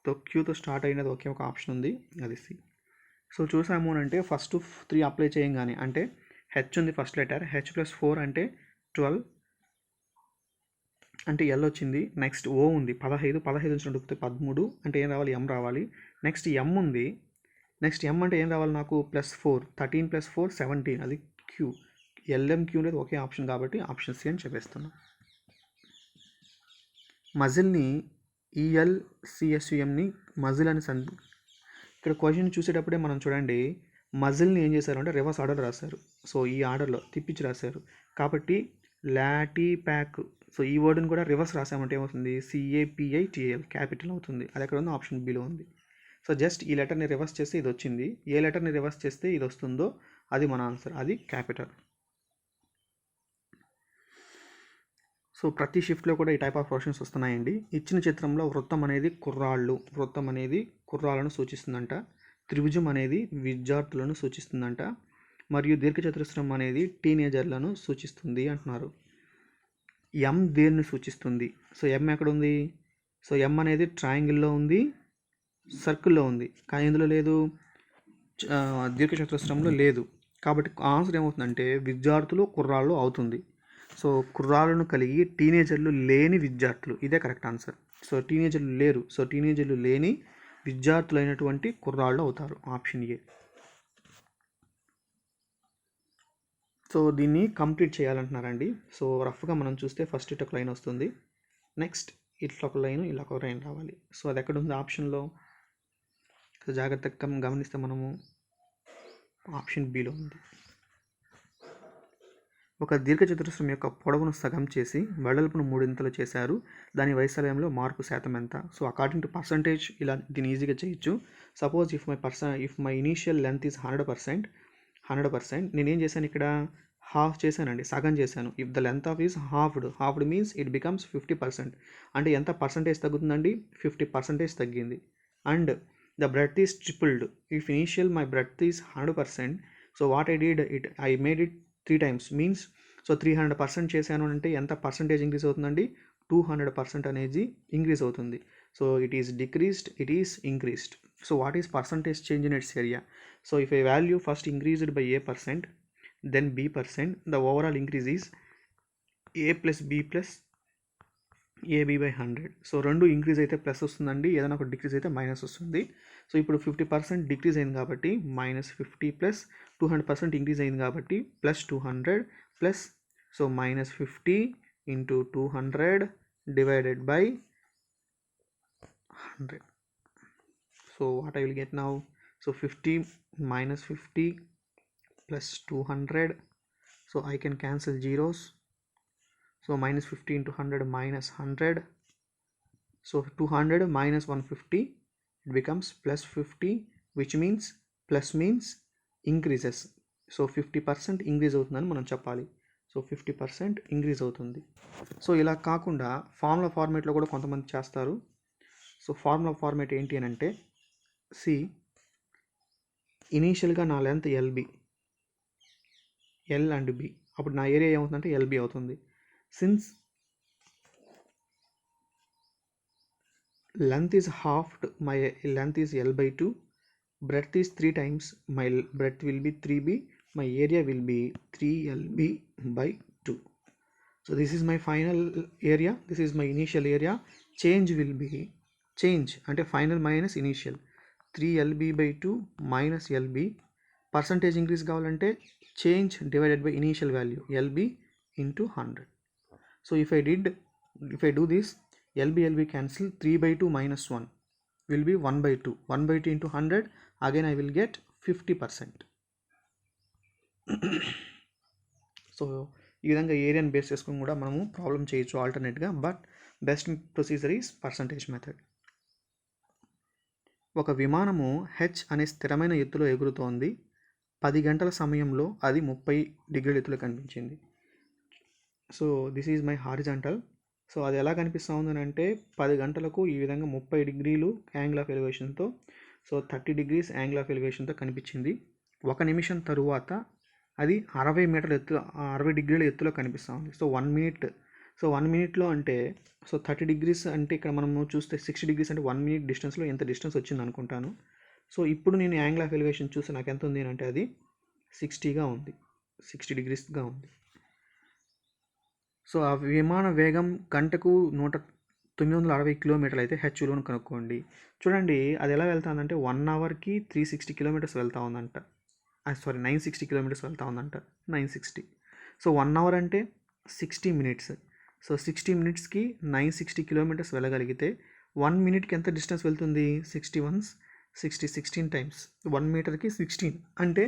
[SPEAKER 1] సో Qతో స్టార్ట్ అయినది ఒకే ఒక ఆప్షన్ ఉంది, అది C. సో చూసాము అని అంటే ఫస్ట్ 3 అప్లై చేయంగానే అంటే H ఉంది ఫస్ట్ లెటర్, H + 4 అంటే 12 అంటే L వచ్చింది. నెక్స్ట్ O ఉంది 15 నుంచి 13 అంటే ఏం రావాలి, M రావాలి. నెక్స్ట్ M ఉంది, నెక్స్ట్ M అంటే ఏం రావాలి నాకు, +4, 13 + 4 17 అది Q. LMQ అనేది ఒకే ఆప్షన్ కాబట్టి ఆప్షన్ C అని చెప్పేస్తున్నాం. మజిల్ని ELCSUMని మజిల్ అని ఇక్కడ క్వశ్చన్ చూసేటప్పుడే మనం చూడండి మజిల్ని ఏం చేశారు అంటే రివర్స్ ఆర్డర్ రాశారు. సో ఈ ఆర్డర్లో తిప్పించి రాశారు కాబట్టి లాటిప్యాక్. సో ఈ వర్డ్ని కూడా రివర్స్ రాసామంటే ఏమవుతుంది, CAPITAL క్యాపిటల్ అవుతుంది. అది ఎక్కడ ఉందో ఆప్షన్ బిలో ఉంది. సో జస్ట్ ఈ లెటర్ని రివర్స్ చేస్తే ఇది వచ్చింది, ఏ లెటర్ని రివర్స్ చేస్తే ఇది వస్తుందో అది మన ఆన్సర్, అది క్యాపిటల్. సో ప్రతి షిఫ్ట్లో కూడా ఈ టైప్ ఆఫ్ క్వశ్చన్స్ వస్తున్నాయండి. ఇచ్చిన చిత్రంలో వృత్తం అనేది కుర్రాళ్ళను సూచిస్తుందంట. త్రిభుజం అనేది విద్యార్థులను సూచిస్తుందంట. మరియు దీర్ఘచతురస్రం అనేది టీనేజర్లను సూచిస్తుంది అంటున్నారు. ఎం దేన్ని సూచిస్తుంది? సో ఎం ఎక్కడ ఉంది? సో ఎం అనేది ట్రయాంగిల్లో ఉంది, సర్కిల్లో ఉంది, కానీ ఇందులో లేదు, దీర్ఘచతురస్రంలో లేదు. కాబట్టి ఆన్సర్ ఏమవుతుందంటే విద్యార్థులు కుర్రాళ్ళు అవుతుంది. సో కుర్రాళ్ళను కలిగి టీనేజర్లు లేని విద్యార్థులు, ఇదే కరెక్ట్ ఆన్సర్. సో టీనేజర్లు లేరు, సో టీనేజర్లు లేని విద్యార్థులు అయినటువంటి కుర్రాళ్ళు అవుతారు, ఆప్షన్ ఏ. సో దీన్ని కంప్లీట్ చేయాలంటున్నారండి. సో రఫ్గా మనం చూస్తే ఫస్ట్ ఇటు ఒక లైన్ వస్తుంది, నెక్స్ట్ ఇట్లా ఒక లైన్, ఇలా ఒక లైన్ రావాలి. సో అది ఎక్కడ ఉంది ఆప్షన్లో? సో జాగ్రత్తగా గమనిస్తే మనము ఆప్షన్ బిలో ఉంది. ఒక దీర్ఘచతురస్రం యొక్క పొడవును సగం చేసి వెడల్పును 3 చేశారు, దాని వైశాల్యంలో మార్పు శాతం ఎంత? సో అకార్డింగ్ టు పర్సంటేజ్ ఇలా దీన్ని ఈజీగా చేయొచ్చు. Suppose if my initial length is 100%, నేనేం చేశాను ఇక్కడ? హాఫ్ చేశానండి, సగం చేశాను. If the length of is halved means it becomes 50%. అంటే ఎంత పర్సంటేజ్ తగ్గుతుందండి? 50% తగ్గింది. And the breadth is tripled. If initial my breadth is 100%, so what I made it 3 times means, so 300% చేశాను అంటే ఎంత పర్సంటేజ్ ఇంక్రీజ్ అవుతుందండి? 200% అనేది ఇంక్రీజ్ అవుతుంది. So it is decreased, it is increased. So what is percentage change in its area? So if a value first increased by A%, then B%, the overall increase is A + B + AB/100. So రెండు increase అయితే plus వస్తుందండి, ఏదైనా ఒక decrease అయితే minus వస్తుంది. So ఇప్పుడు 50% decrease అయింది కాబట్టి -50 + 200% ఇంక్రీజ్ అయింది కాబట్టి +200 plus, so -50 × 200 divided by 100. So what I will get now? So 50 - 50 + 200. So I can cancel zeros. So -50 × 100 -100. So 200 - 150, it becomes +50, which means plus means increases. So 50% increase అవుతుందని మనం చెప్పాలి. So 50% increase అవుతుంది. So ఇలా కాకుండా formula ఫార్మేట్లో కూడా కొంతమంది చేస్తారు. So formula format ఏంటి అని అంటే, ఇనీషియల్గా నా length LB, L and B, అప్పుడు నా ఏరియా ఏమవుతుందంటే LB అవుతుంది. Since length is halved, my length is L/2, breadth is 3 times, my breadth will be 3B, my area will be 3LB/2. So this is my final area, this is my initial area. Change will be, change అంటే final minus initial, 3LB/2 minus LB. Percentage increase కావాలంటే change divided by initial value LB × 100. So if I do this, LB cancel, 3/2 minus 1 will be 1/2. 1/2 × 100, again I will get 50%. So ఈ విధంగా ఏరియాని base చేసుకుని కూడా మనము problem చేయొచ్చు ఆల్టర్నేట్గా, but best procedure is percentage method. ఒక విమానము H అనే స్థిరమైన ఎత్తులో ఎగురుతోంది. 10 గంటల సమయంలో అది 30 డిగ్రీల ఎత్తులో కనిపించింది. So this is my horizontal. So అది ఎలా కనిపిస్తూ ఉందని అంటే 10 గంటలకు ఈ విధంగా 30 డిగ్రీలు యాంగిల్ ఆఫ్ ఎలివేషన్తో, సో 30 degrees యాంగిల్ ఆఫ్ ఎలివేషన్తో కనిపించింది. 1 నిమిషం తరువాత అది 60 డిగ్రీల ఎత్తులో కనిపిస్తూ ఉంది. సో 1 minute, సో 1 minuteలో అంటే, సో 30 degrees అంటే ఇక్కడ మనము చూస్తే 60 degrees అంటే 1 minute డిస్టెన్స్లో ఎంత డిస్టెన్స్ వచ్చింది అనుకుంటాను. సో ఇప్పుడు నేను యాంగిల్ ఆఫ్ ఎలివేషన్ చూస్తే నాకు ఎంత ఉంది అంటే అది 60గా ఉంది, 60 degreesగా ఉంది. సో ఆ విమాన వేగం గంటకు 960 కిలోమీటర్లు అయితే H విలువను కనుక్కోండి. చూడండి అది ఎలా వెళ్తుందంటే 1 hourకి 360 kilometers వెళ్తూ ఉందంట, 960 kilometers వెళ్తూ ఉందంట, 960. సో 1 hour అంటే 60 minutes. సో 60 minutesకి 960 kilometers వెళ్ళగలిగితే 1 minuteకి ఎంత డిస్టెన్స్ వెళ్తుంది? 16 times 1 meterకి 16 అంటే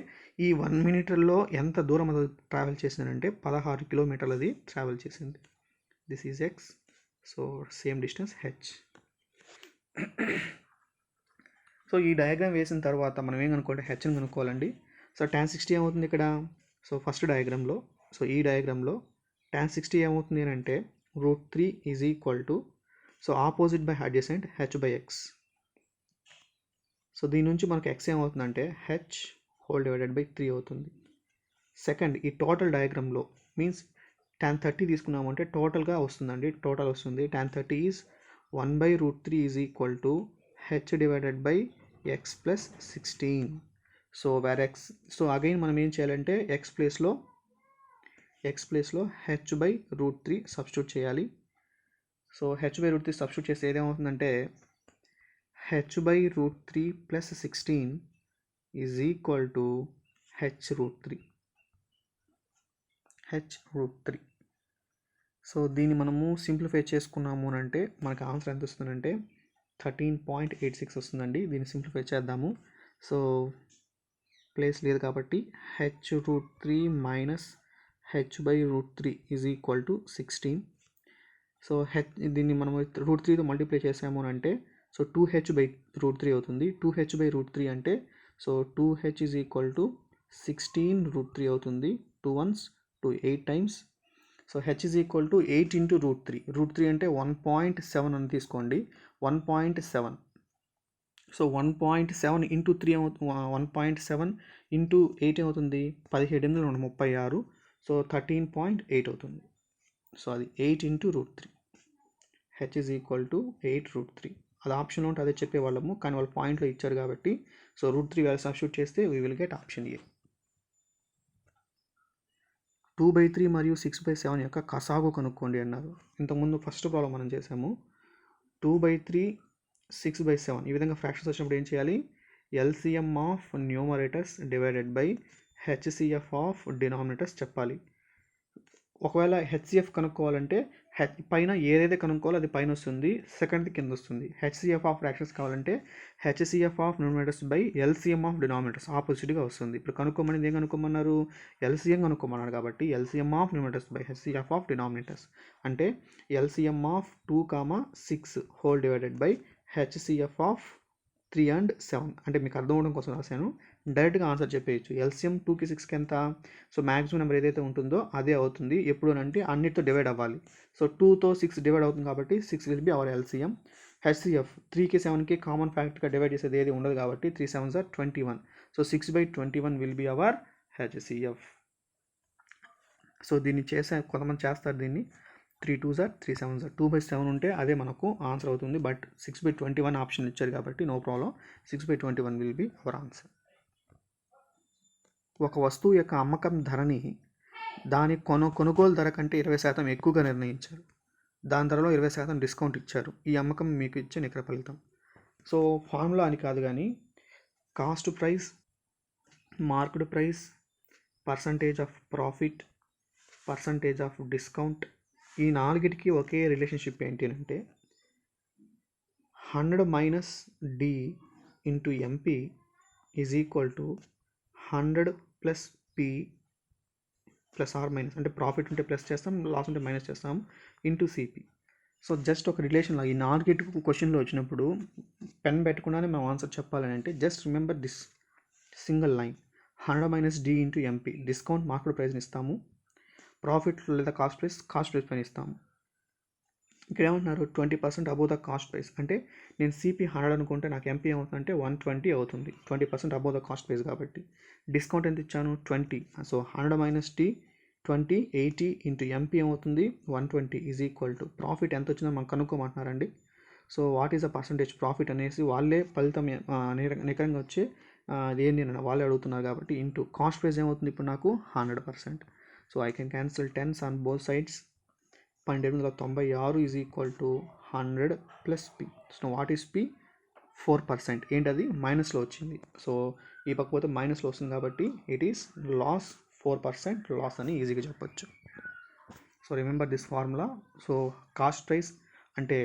[SPEAKER 1] ఈ 1 minuteలో ఎంత దూరం అది ట్రావెల్ చేసిందంటే 16 kilometers అది ట్రావెల్ చేసింది. This is X. So same distance H. So ఈ డయాగ్రామ్ వేసిన తర్వాత మనం ఏం కనుక్కోవాలి? Hని కనుక్కోవాలండి. సో tan 60 ఏమవుతుంది ఇక్కడ? సో ఫస్ట్ డయాగ్రామ్లో, సో ఈ డయాగ్రామ్లో tan 60 ఏమవుతుంది అని అంటే root 3 is equal to, so opposite by adjacent H by X. So దీని నుంచి మనకు ఎక్స్ ఏమవుతుందంటే హెచ్ హోల్ డివైడెడ్ బై 3 అవుతుంది. సెకండ్, ఈ టోటల్ డయాగ్రామ్లో మీన్స్ tan30 తీసుకున్నామంటే టోటల్గా వస్తుందండి, టోటల్ వస్తుంది. tan30 is 1/√3 is equal to H divided by X plus 16. So where X, so again మనం ఏం చేయాలంటే ఎక్స్ ప్లేస్లో h/√3 సబ్స్టిట్యూట్ చేయాలి. సో h/√3 సబ్స్టిట్యూట్ చేస్తే ఏదేమవుతుందంటే h/√3 plus 16 is equal to h√3. So దీన్ని మనము సింప్లిఫై చేసుకున్నాము అని అంటే మనకు ఆన్సర్ ఎంత వస్తుందంటే 13.86 వస్తుందండి. దీన్ని సింప్లిఫై చేద్దాము. సో ప్లేస్ లేదు కాబట్టి h√3 minus h/√3 is equal to 16. So దీన్ని మనం √3తో మల్టిప్లై చేసాము అని అంటే సో 2h/√3 అవుతుంది. 2h/√3 అంటే so 2h is equal to 16√3 అవుతుంది. 2 1s 2 8 times. So h is equal to 8 into √3. √3 అంటే 1.7 అని తీసుకోండి. 1.7. సో 1.7 ఇంటూ 3 1.7 ఇంటూ 8 ఏమవుతుంది? 17×36. సో 13.8 అవుతుంది. సో అది 8 into √3. h is equal to 8√3. అది ఆప్షన్లో ఉంటే అదే చెప్పేవాళ్ళము, కానీ వాళ్ళు పాయింట్లో ఇచ్చారు కాబట్టి సో √3 వాల్యూ సబ్స్టిట్యూట్ చేస్తే we will get option A. 2/3 మరియు 6/7 యొక్క కసాగు కనుక్కోండి అన్నారు. ఇంతకుముందు ఫస్ట్ ప్రాబ్లం మనం చేసాము. 2/3 6/7 ఈ విధంగా ఫ్రాక్షన్స్ వచ్చినప్పుడు ఏం చేయాలి? LCM of numerators divided by HCF of denominators చెప్పాలి. ఒకవేళ హెచ్సిఎఫ్ కనుక్కోవాలంటే పైన ఏదైతే కనుక్కోవాలో అది పైన వస్తుంది, సెకండ్ది కింద వస్తుంది. హెచ్సిఎఫ్ ఆఫ్ ఫ్రాక్షన్స్ కావాలంటే HCF of numerators by LCM of denominators ఆపోజిట్గా వస్తుంది. ఇప్పుడు కనుక్కోమని ఏం కనుక్కోమన్నారు? ఎల్సిఎం కనుక్కోమన్నారు కాబట్టి LCM of numerators by HCF of denominators అంటే LCM of 2, 6 whole divided by HCF of 3 and 7. అంటే మీకు అర్థం అవడం కోసం రాశాను, డైరెక్ట్గా ఆన్సర్ చెప్పేయచ్చు. ఎల్సిఎం 2కి 6కి ఎంత? సో మ్యాక్సిమం నెంబర్ ఏదైతే ఉంటుందో అదే అవుతుంది. ఎప్పుడు అంటే అన్నిటితో డివైడ్ అవ్వాలి. సో 2తో 6 డివైడ్ అవుతుంది కాబట్టి 6 will be hour LCM. HCF 3కి 7కి కామన్ ఫ్యాక్టర్గా డివైడ్ చేసేది ఏది ఉండదు కాబట్టి 3 7s are 21. So 6/21 will be hour HCF. So దీన్ని కొంతమంది చేస్తారు దీన్ని. 3 2s are 3 7s are 2/7 ఉంటే అదే మనకు ఆన్సర్ అవుతుంది. బట్ 6/21 ఆప్షన్ ఇచ్చారు కాబట్టి no problem. 6/21 will be our answer. ఒక వస్తువు యొక్క అమ్మకం ధరని దాని కొనుగోలు ధర కంటే 20% ఎక్కువగా నిర్ణయించారు. దాని ధరలో 20% డిస్కౌంట్ ఇచ్చారు. ఈ అమ్మకం మీకు ఇచ్చే నికర ఫలితం. సో ఫార్ములా అని కాదు కానీ cost price, marked price, percentage of profit, percentage of discount, ఈ నాలుగిటికి ఒకే రిలేషన్షిప్ ఏంటి అంటే 100 minus D into MP is equal to 100 plus P plus R minus, అంటే ప్రాఫిట్ ఉంటే ప్లస్ చేస్తాం, లాస్ ఉంటే మైనస్ చేస్తాం, ఇంటూ సిపి. సో జస్ట్ ఒక రిలేషన్లో ఈ నాలుగిటికి క్వశ్చన్లో వచ్చినప్పుడు పెన్ పెట్టకుండానే మనం ఆన్సర్ చెప్పాలని అంటే just remember this single line. 100 minus D into MP, discount market ప్రైస్ని ఇస్తాము, ప్రాఫిట్ లేదా కాస్ట్ ప్రైస్ పైన ఇస్తాము. ఇక్కడ ఏమంటున్నారు? 20% అబోవ్ ద కాస్ట్ ప్రైస్. అంటే నేను సిపి 100 అనుకుంటే నాకు ఎంపీ ఏమవుతుందంటే 120 అవుతుంది. 20% అబోవ్ ద కాస్ట్ ప్రైస్ కాబట్టి. డిస్కౌంట్ ఎంత ఇచ్చాను? 20. So 100 minus D 20 80 into MP ఏమవుతుంది? 120 ఈజ్ ఈక్వల్ టు ప్రాఫిట్ ఎంత వచ్చిందో మనం కనుక్కోమంటున్నారండి. So what is the percentage profit అనేసి వాళ్ళే ఫలితం నికరంగా వచ్చే ఏంటి అని వాళ్ళే అడుగుతున్నారు కాబట్టి ఇంటూ కాస్ట్ ప్రైస్ ఏమవుతుంది ఇప్పుడు నాకు? 100%. So I can cancel 10s on both sides. 1296 is equal to 100 plus P. So what is P? 4%. ఏంటది? మైనస్లో వచ్చింది. సో ఈ పక్క పోతే మైనస్లో వస్తుంది కాబట్టి ఇట్ ఈస్ లాస్, 4% లాస్ అని ఈజీగా చెప్పొచ్చు. So remember this formula. So cost price అంటే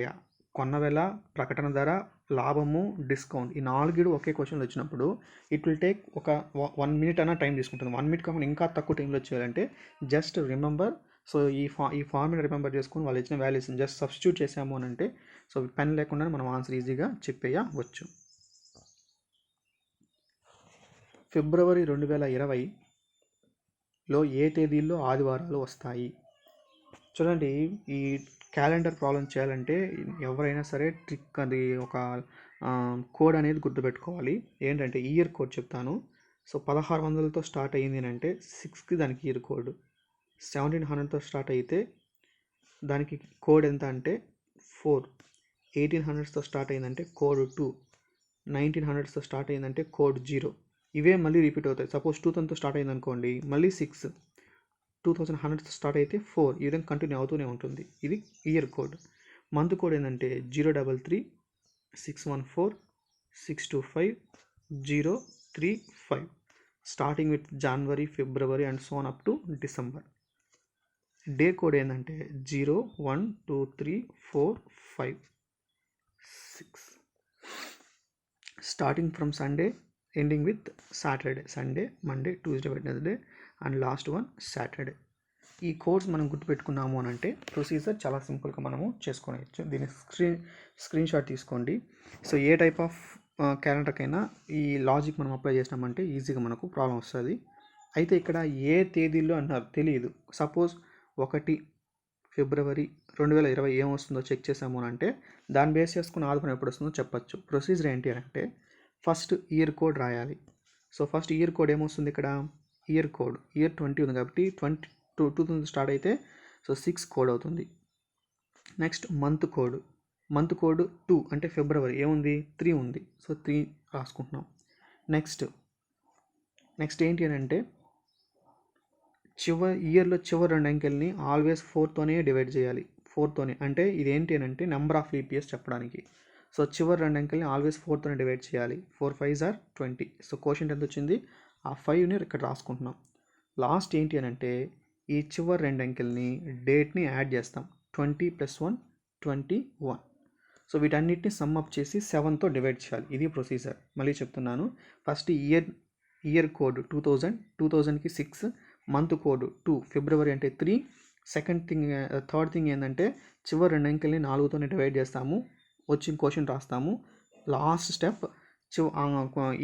[SPEAKER 1] కొన్న వెల, ప్రకటన ధర, లాభము, డిస్కౌంట్, ఈ 4 ఒకే క్వశ్చన్లో వచ్చినప్పుడు ఇట్ విల్ టేక్ ఒక 1 minute అన్న టైం తీసుకుంటుంది. 1 minute కాకుండా ఇంకా తక్కువ టైంలో వచ్చేయాలంటే జస్ట్ రిమెంబర్. సో ఈ ఫార్ములా రిమెంబర్ చేసుకుని వాళ్ళు ఇచ్చిన వాల్యూస్ జస్ట్ సబ్స్టిట్యూట్ చేసాము అని అంటే సో పెన్ లేకుండా మనం ఆన్సర్ ఈజీగా చెప్పేయవచ్చు. ఫిబ్రవరి 2020లో ఏ తేదీల్లో ఆదివారాలు వస్తాయి? చూడండి, ఈ క్యాలెండర్ ప్రాబ్లం చేయాలంటే ఎవరైనా సరే ట్రిక్ అది ఒక కోడ్ అనేది గుర్తుపెట్టుకోవాలి. ఏంటంటే ఇయర్ కోడ్ చెప్తాను. సో 1600తో స్టార్ట్ అయ్యింది అంటే 6కి దానికి ఇయర్ కోడ్. 1700తో స్టార్ట్ అయితే దానికి కోడ్ ఎంత అంటే 4. 1800తో స్టార్ట్ అయిందంటే కోడ్ 2. 1900తో స్టార్ట్ అయిందంటే కోడ్ 0. ఇవే మళ్ళీ రిపీట్ అవుతాయి. సపోజ్ 2000తో స్టార్ట్ అయింది అనుకోండి, మళ్ళీ 6. 2100తో స్టార్ట్ అయితే 4. ఈ విధంగా కంటిన్యూ అవుతూనే ఉంటుంది. ఇది ఇయర్ కోడ్. మంత్ కోడ్ ఏంటంటే 033 614 625 035, starting with January, February and so on up to December. Day code ఏంటంటే 0 1 2 3 4 5 6, starting from Sunday ending with Saturday. Sunday, Monday, Tuesday, Wednesday and last one Saturday. ఈ codes మనం గుర్తుపెట్టుకున్నాము అని అంటే procedure చాలా సింపుల్గా మనము చేసుకోవచ్చు. దీని స్క్రీన్ షాట్ తీసుకోండి. సో ఏ టైప్ ఆఫ్ క్యాలెండర్కైనా ఈ లాజిక్ మనం అప్లై చేసినామంటే ఈజీగా మనకు ప్రాబ్లం వస్తుంది. అయితే ఇక్కడ ఏ తేదీల్లో అన్నారు తెలియదు. సపోజ్ 1 ఫిబ్రవరి 2020 ఏమొస్తుందో చెక్ చేసాము అని అంటే దాన్ని బేస్ చేసుకుని ఆదుకుని ఎప్పుడు వస్తుందో చెప్పచ్చు. ప్రొసీజర్ ఏంటి అని అంటే ఫస్ట్ ఇయర్ కోడ్ రాయాలి. సో ఫస్ట్ ఇయర్ కోడ్ ఏమొస్తుంది ఇక్కడ, ఇయర్ కోడ్ ఇయర్ 20 ఉంది కాబట్టి 2000 స్టార్ట్ అయితే సో 6 కోడ్ అవుతుంది. నెక్స్ట్ మంత్ కోడ్ 2 అంటే ఫిబ్రవరి ఏముంది 3 ఉంది, సో 3 రాసుకుంటున్నాం. నెక్స్ట్ ఏంటి అని అంటే ఇయర్లో చివరి 2 అంకెల్ని ఆల్వేస్ 4తోనే డివైడ్ చేయాలి. 4తోనే అంటే ఇదేంటి అని అంటే నెంబర్ ఆఫ్ లీప్ ఇయర్స్ చెప్పడానికి. సో చివరి 2 అంకెల్ని ఆల్వేస్ 4తోనే డివైడ్ చేయాలి. 4 5s are 20. సో కోషంట్ ఎంత వచ్చింది, ఆ 5ని ఇక్కడ రాసుకుంటున్నాం. లాస్ట్ ఏంటి అని అంటే ఈ చివరి 2 అంకెల్ని డేట్ని యాడ్ చేస్తాం. 20 + 1 21. సో వీటన్నిటిని సమ్ అప్ చేసి 7తో డివైడ్ చేయాలి. ఇది ప్రొసీజర్. మళ్ళీ చెప్తున్నాను. ఫస్ట్ ఇయర్ కోడ్ 2000కి 6, మంత్ కోడ్ 2 ఫిబ్రవరి అంటే 3. థర్డ్ థింగ్ ఏంటంటే చివరి 2 అంకెల్ని 4తోనే డివైడ్ చేస్తాము, వచ్చి క్వశ్చన్ రాస్తాము. లాస్ట్ స్టెప్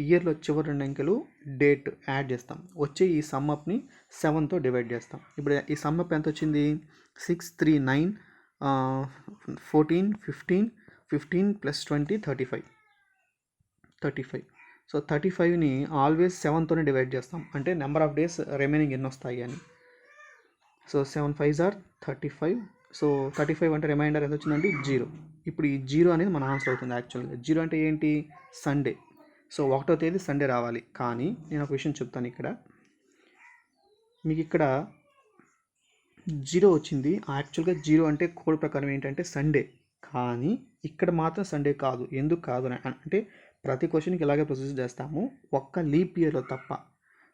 [SPEAKER 1] ఇయర్లో చివరి 2 అంకెలు డేట్ యాడ్ చేస్తాం, వచ్చి ఈ సమ్మప్ని 7తో డివైడ్ చేస్తాం. ఇప్పుడు ఈ సమ్మప్ ఎంత వచ్చింది, 6 3 9 14 15 + 20 35. సో 35ని ఆల్వేస్ 7తోనే డివైడ్ చేస్తాం, అంటే నెంబర్ ఆఫ్ డేస్ రిమైనింగ్ ఎన్ని వస్తాయి అని. So 7 5s are 35. సో 35 అంటే రిమైండర్ ఎంత వచ్చిందంటే 0. ఇప్పుడు ఈ 0 అనేది మన ఆన్సర్ అవుతుంది. యాక్చువల్గా 0 అంటే ఏంటి, సండే. సో 1వ తేదీ సండే రావాలి. కానీ నేను ఒక విషయం చెప్తాను. ఇక్కడ మీకు ఇక్కడ 0 వచ్చింది. యాక్చువల్గా 0 అంటే కోడ్ ప్రకారం ఏంటంటే సండే, కానీ ఇక్కడ మాత్రం సండే కాదు. ఎందుకు కాదు అంటే ప్రతి క్వశ్చన్కి ఇలాగే ప్రొసీజర్ చేస్తాము, ఒక్క లీప్ ఇయర్లో తప్ప.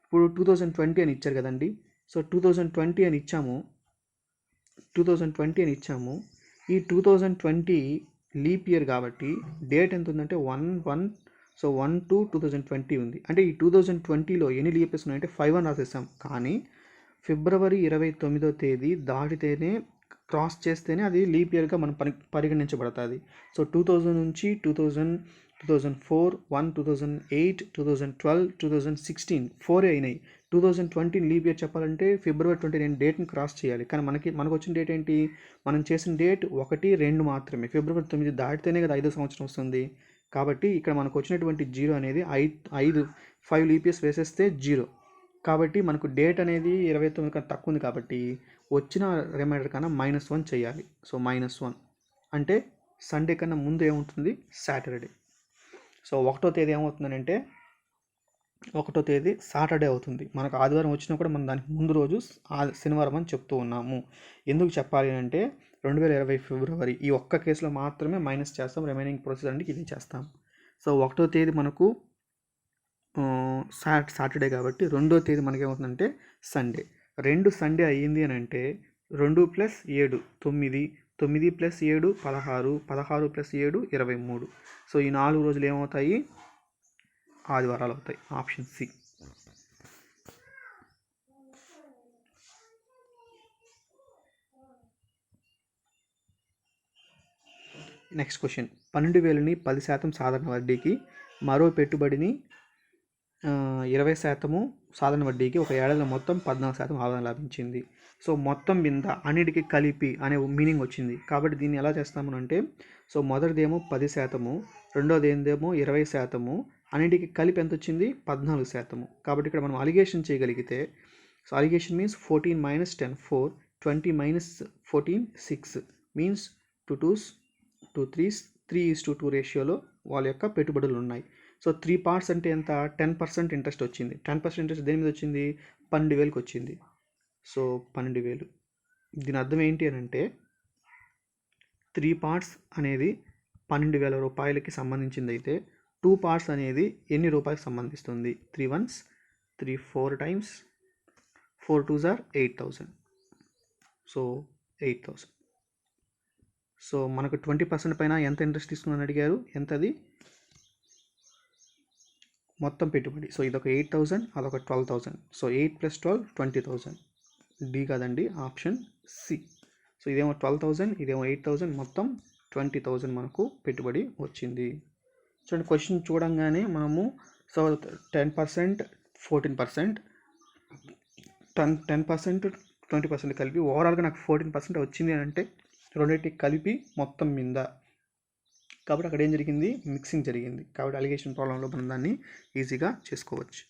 [SPEAKER 1] ఇప్పుడు 2020 అని ఇచ్చారు కదండి. సో 2020 అని ఇచ్చాము. ఈ 2020 లీప్ ఇయర్ కాబట్టి డేట్ ఎంత ఉందంటే 1 సో 1/2/2020 ఉంది. అంటే ఈ 2020లో ఎన్ని లీప్ ఇయర్స్ ఉన్నాయంటే 5 అని రాసేసాం. కానీ ఫిబ్రవరి 29వ తేదీ దాటితేనే, క్రాస్ చేస్తేనే అది లీప్ ఇయర్గా మనం పరిగణించబడుతుంది. సో 2000 నుంచి 2004 1 2008 2012 2016 4 అయినాయి. 2020 లీప్ ఇయర్ చెప్పాలంటే ఫిబ్రవరి 29 డేట్ని క్రాస్ చేయాలి. కానీ మనకు వచ్చిన డేట్ ఏంటి, మనం చేసిన డేట్ 1 2 మాత్రమే. ఫిబ్రవరి 9 దాటితేనే కదా 5వ సంవత్సరం వస్తుంది. కాబట్టి ఇక్కడ మనకు వచ్చినటువంటి 0 అనేది 5 లీప్ ఇయర్స్ వేసేస్తే 0. కాబట్టి మనకు డేట్ అనేది 29 కన్నా తక్కువ ఉంది కాబట్టి వచ్చిన రిమైండర్ కన్నా -1 చేయాలి. సో -1 అంటే సండే కన్నా ముందు ఏముంటుంది, సాటర్డే. సో 1వ తేదీ ఏమవుతుందంటే 1వ తేదీ సాటర్డే అవుతుంది. మనకు ఆదివారం వచ్చినా కూడా మనం దానికి ముందు రోజు శనివారం అని చెప్తూ ఉన్నాము. ఎందుకు చెప్పాలి అంటే 2020 ఫిబ్రవరి ఈ ఒక్క కేసులో మాత్రమే మైనస్ చేస్తాం, రిమైనింగ్ ప్రొసీజర్ అంటే ఇది చేస్తాం. సో 1వ తేదీ మనకు సాటర్డే కాబట్టి 2వ తేదీ మనకేమవుతుందంటే సండే. 2 సండే అయ్యింది అని అంటే 2 + 7 9, 9 + 7 16, 16 + 7 23. సో ఈ 4 రోజులు ఏమవుతాయి, ఆదివారాలు అవుతాయి. Option C. నెక్స్ట్ క్వశ్చన్, 12,000ని 10% సాధారణ వడ్డీకి, మరో పెట్టుబడిని 20% సాధారణ వడ్డీకి ఒక ఏడాదిలో మొత్తం 14% ఆదాయం లభించింది. సో మొత్తం మీద అన్నిటికీ కలిపి అనే మీనింగ్ వచ్చింది. కాబట్టి దీన్ని ఎలా చేస్తామనంటే, సో మొదటిదేమో 10%, రెండోది ఏందేమో 20%, అన్నిటికీ కలిపి ఎంత వచ్చింది 14%. కాబట్టి ఇక్కడ మనం అలిగేషన్ చేయగలిగితే, so alligation means 14 minus 10 4, 20 minus 14 6 means 2 2s 2 3s 3:2 రేషియోలో వాళ్ళ యొక్క పెట్టుబడులు ఉన్నాయి. సో 3 parts అంటే ఎంత 10% ఇంట్రెస్ట్ వచ్చింది. 10% ఇంట్రెస్ట్ దేని మీద వచ్చింది 12,000కి వచ్చింది. సో 12,000. దీని అర్థం ఏంటి అని అంటే 3 parts అనేది 12,000 రూపాయలకి సంబంధించింది అయితే 2 parts అనేది ఎన్ని రూపాయలకు సంబంధిస్తుంది 3 ones 3 4 times 4 2s are 8,000. So 8,000. So మనకు 20% పైన ఎంత ఇంట్రెస్ట్ తీసుకుందని అడిగారు. ఎంత అది మొత్తం పెట్టుబడి. సో ఇదొక 8,000, అదొక 12,000. సో 8 + 12 20,000. డి కాదండి, ఆప్షన్ సి. సో ఇదేమో 12,000, ఇదేమో 8,000, మొత్తం 20,000 మనకు పెట్టుబడి వచ్చింది. చూడండి క్వశ్చన్ చూడంగానే మనము సో 10% 14%, 10% 20% కలిపి ఓవరాల్గా నాకు 14% వచ్చింది అని అంటే రెండింటికి కలిపి మొత్తం మీద. కాబట్టి అక్కడ ఏం జరిగింది మిక్సింగ్ జరిగింది. కాబట్టి అలిగేషన్ ప్రాబ్లంలో మనం దాన్ని ఈజీగా చేసుకోవచ్చు.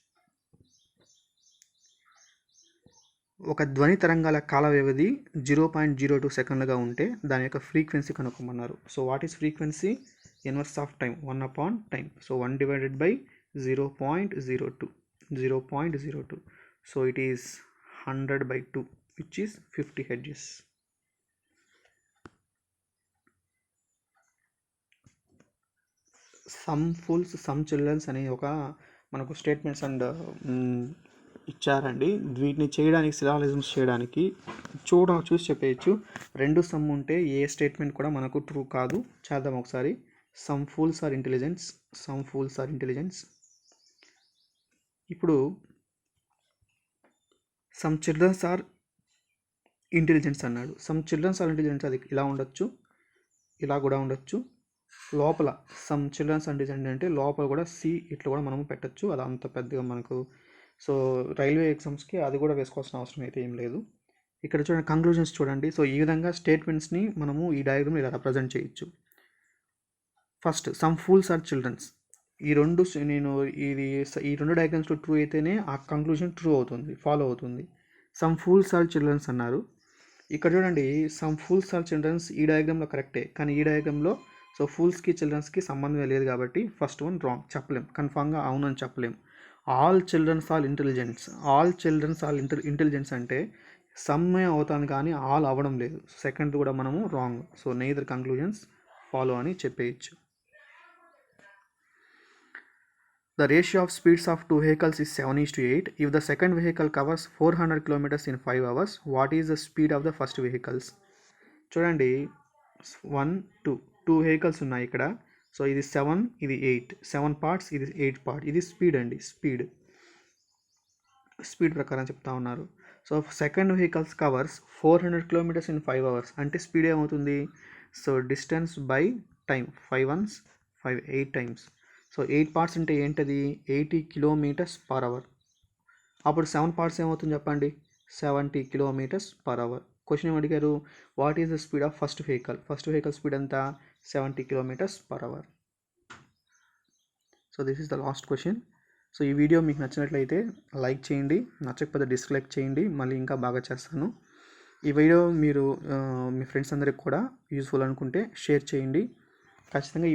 [SPEAKER 1] ఒక ధ్వని తరంగాల కాల వ్యవధి 0.02 సెకండ్లుగా ఉంటే దాని యొక్క ఫ్రీక్వెన్సీ కనుక్కోమన్నారు. So what is frequency inverse of time 1/time. So 1 divided by 0.02 0.02. So it is 100/2 which is 50 hertz. Some fools some childrens అనే ఒక మనకు స్టేట్మెంట్స్ అండ్ ఇచ్చారండి. వీటిని చేయడానికి సిలాజిజమ్స్ చేయడానికి చూసి చెప్పేయచ్చు. 2 సమ్ ఉంటే ఏ స్టేట్మెంట్ కూడా మనకు ట్రూ కాదు. చేద్దాం ఒకసారి. Some fools are intelligence, some fools are intelligence. ఇప్పుడు సమ్ చిల్డ్రన్స్ ఆర్ ఇంటెలిజెన్స్ అన్నాడు. సమ్ చిల్డ్రన్స్ ఆర్ ఇంటెలిజెన్స్ అది ఇలా ఉండొచ్చు, ఇలా కూడా ఉండొచ్చు. లోపల సమ్ చిల్డ్రన్స్ అంటే లోపల కూడా సి ఇట్లా కూడా మనము పెట్టచ్చు. అది అంత పెద్దగా మనకు సో రైల్వే ఎగ్జామ్స్కి అది కూడా వేసుకోవాల్సిన అవసరం అయితే ఏం లేదు. ఇక్కడ చూడండి కంక్లూజన్స్ చూడండి. సో ఈ విధంగా స్టేట్మెంట్స్ని మనము ఈ డయాగ్రామ్ ఇలా రిప్రజెంట్ చేయొచ్చు. First some fools are childrens. ఈ రెండు డయాగ్రామ్స్లో ట్రూ అయితేనే ఆ కంక్లూజన్ ట్రూ అవుతుంది, ఫాలో అవుతుంది. సమ్ ఫూల్స్ ఆర్ చిల్డ్రన్స్ అన్నారు. ఇక్కడ చూడండి సమ్ ఫూల్స్ ఆర్ చిల్డ్రన్స్ ఈ డయాగ్రామ్లో కరెక్టే, కానీ ఈ డయాగ్రామ్లో సో ఫూల్స్కి చిల్డ్రన్స్కి సంబంధమే లేదు కాబట్టి ఫస్ట్ వన్ రాంగ్, చెప్పలేం, కన్ఫామ్గా అవునని చెప్పలేం. All childrens all intelligence, all childrens all intelligence అంటే సమ్మే అవుతాను కానీ ఆల్ అవ్వడం లేదు. సెకండ్ కూడా మనము wrong. So neither conclusions follow అని చెప్పేయచ్చు. The ratio of speeds of 2 vehicles is 7:8. If the second vehicle covers 400 kilometers in 5 hours, what is the speed of the first vehicles? చూడండి 1 2 vehicles ఉన్నాయి ఇక్కడ. So ఇది 7, ఇది 8, 7 parts, ఇది 8 part. ఇది speed అండి, speed ప్రకారం చెప్తా ఉన్నారు. So second vehicles covers 400 kilometers in 5 hours అంటే స్పీడ్ ఏమవుతుంది? So distance by time 5 ones 5 8 times. So 8 parts అంటే ఏంటది 80 km/h. అప్పుడు 7 parts ఏమవుతుంది చెప్పండి 70 km/h. క్వశ్చన్ ఏమి అడిగారు what is the speed of first vehicle speed ఎంత 70 km/h. So this is the last question. So ఈ వీడియో మీకు నచ్చినట్లయితే లైక్ చేయండి, నచ్చకపోతే డిస్లైక్ చేయండి, మళ్ళీ ఇంకా బాగా చేస్తాను. ఈ వీడియో మీరు మీ ఫ్రెండ్స్ అందరికి కూడా యూస్ఫుల్ అనుకుంటే షేర్ చేయండి. ఖచ్చితంగా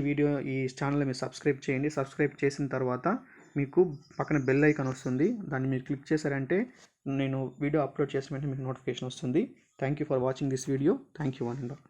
[SPEAKER 1] ఈ ఛానల్ని మీరు సబ్స్క్రైబ్ చేయండి. సబ్స్క్రైబ్ చేసిన తర్వాత మీకు పక్కన బెల్ ఐకాన్ వస్తుంది, దాన్ని మీరు క్లిక్ చేశారంటే నేను వీడియో అప్లోడ్ చేసిన వెంటనే మీకు నోటిఫికేషన్ వస్తుంది. Thank you for watching this video. Thank you one and all.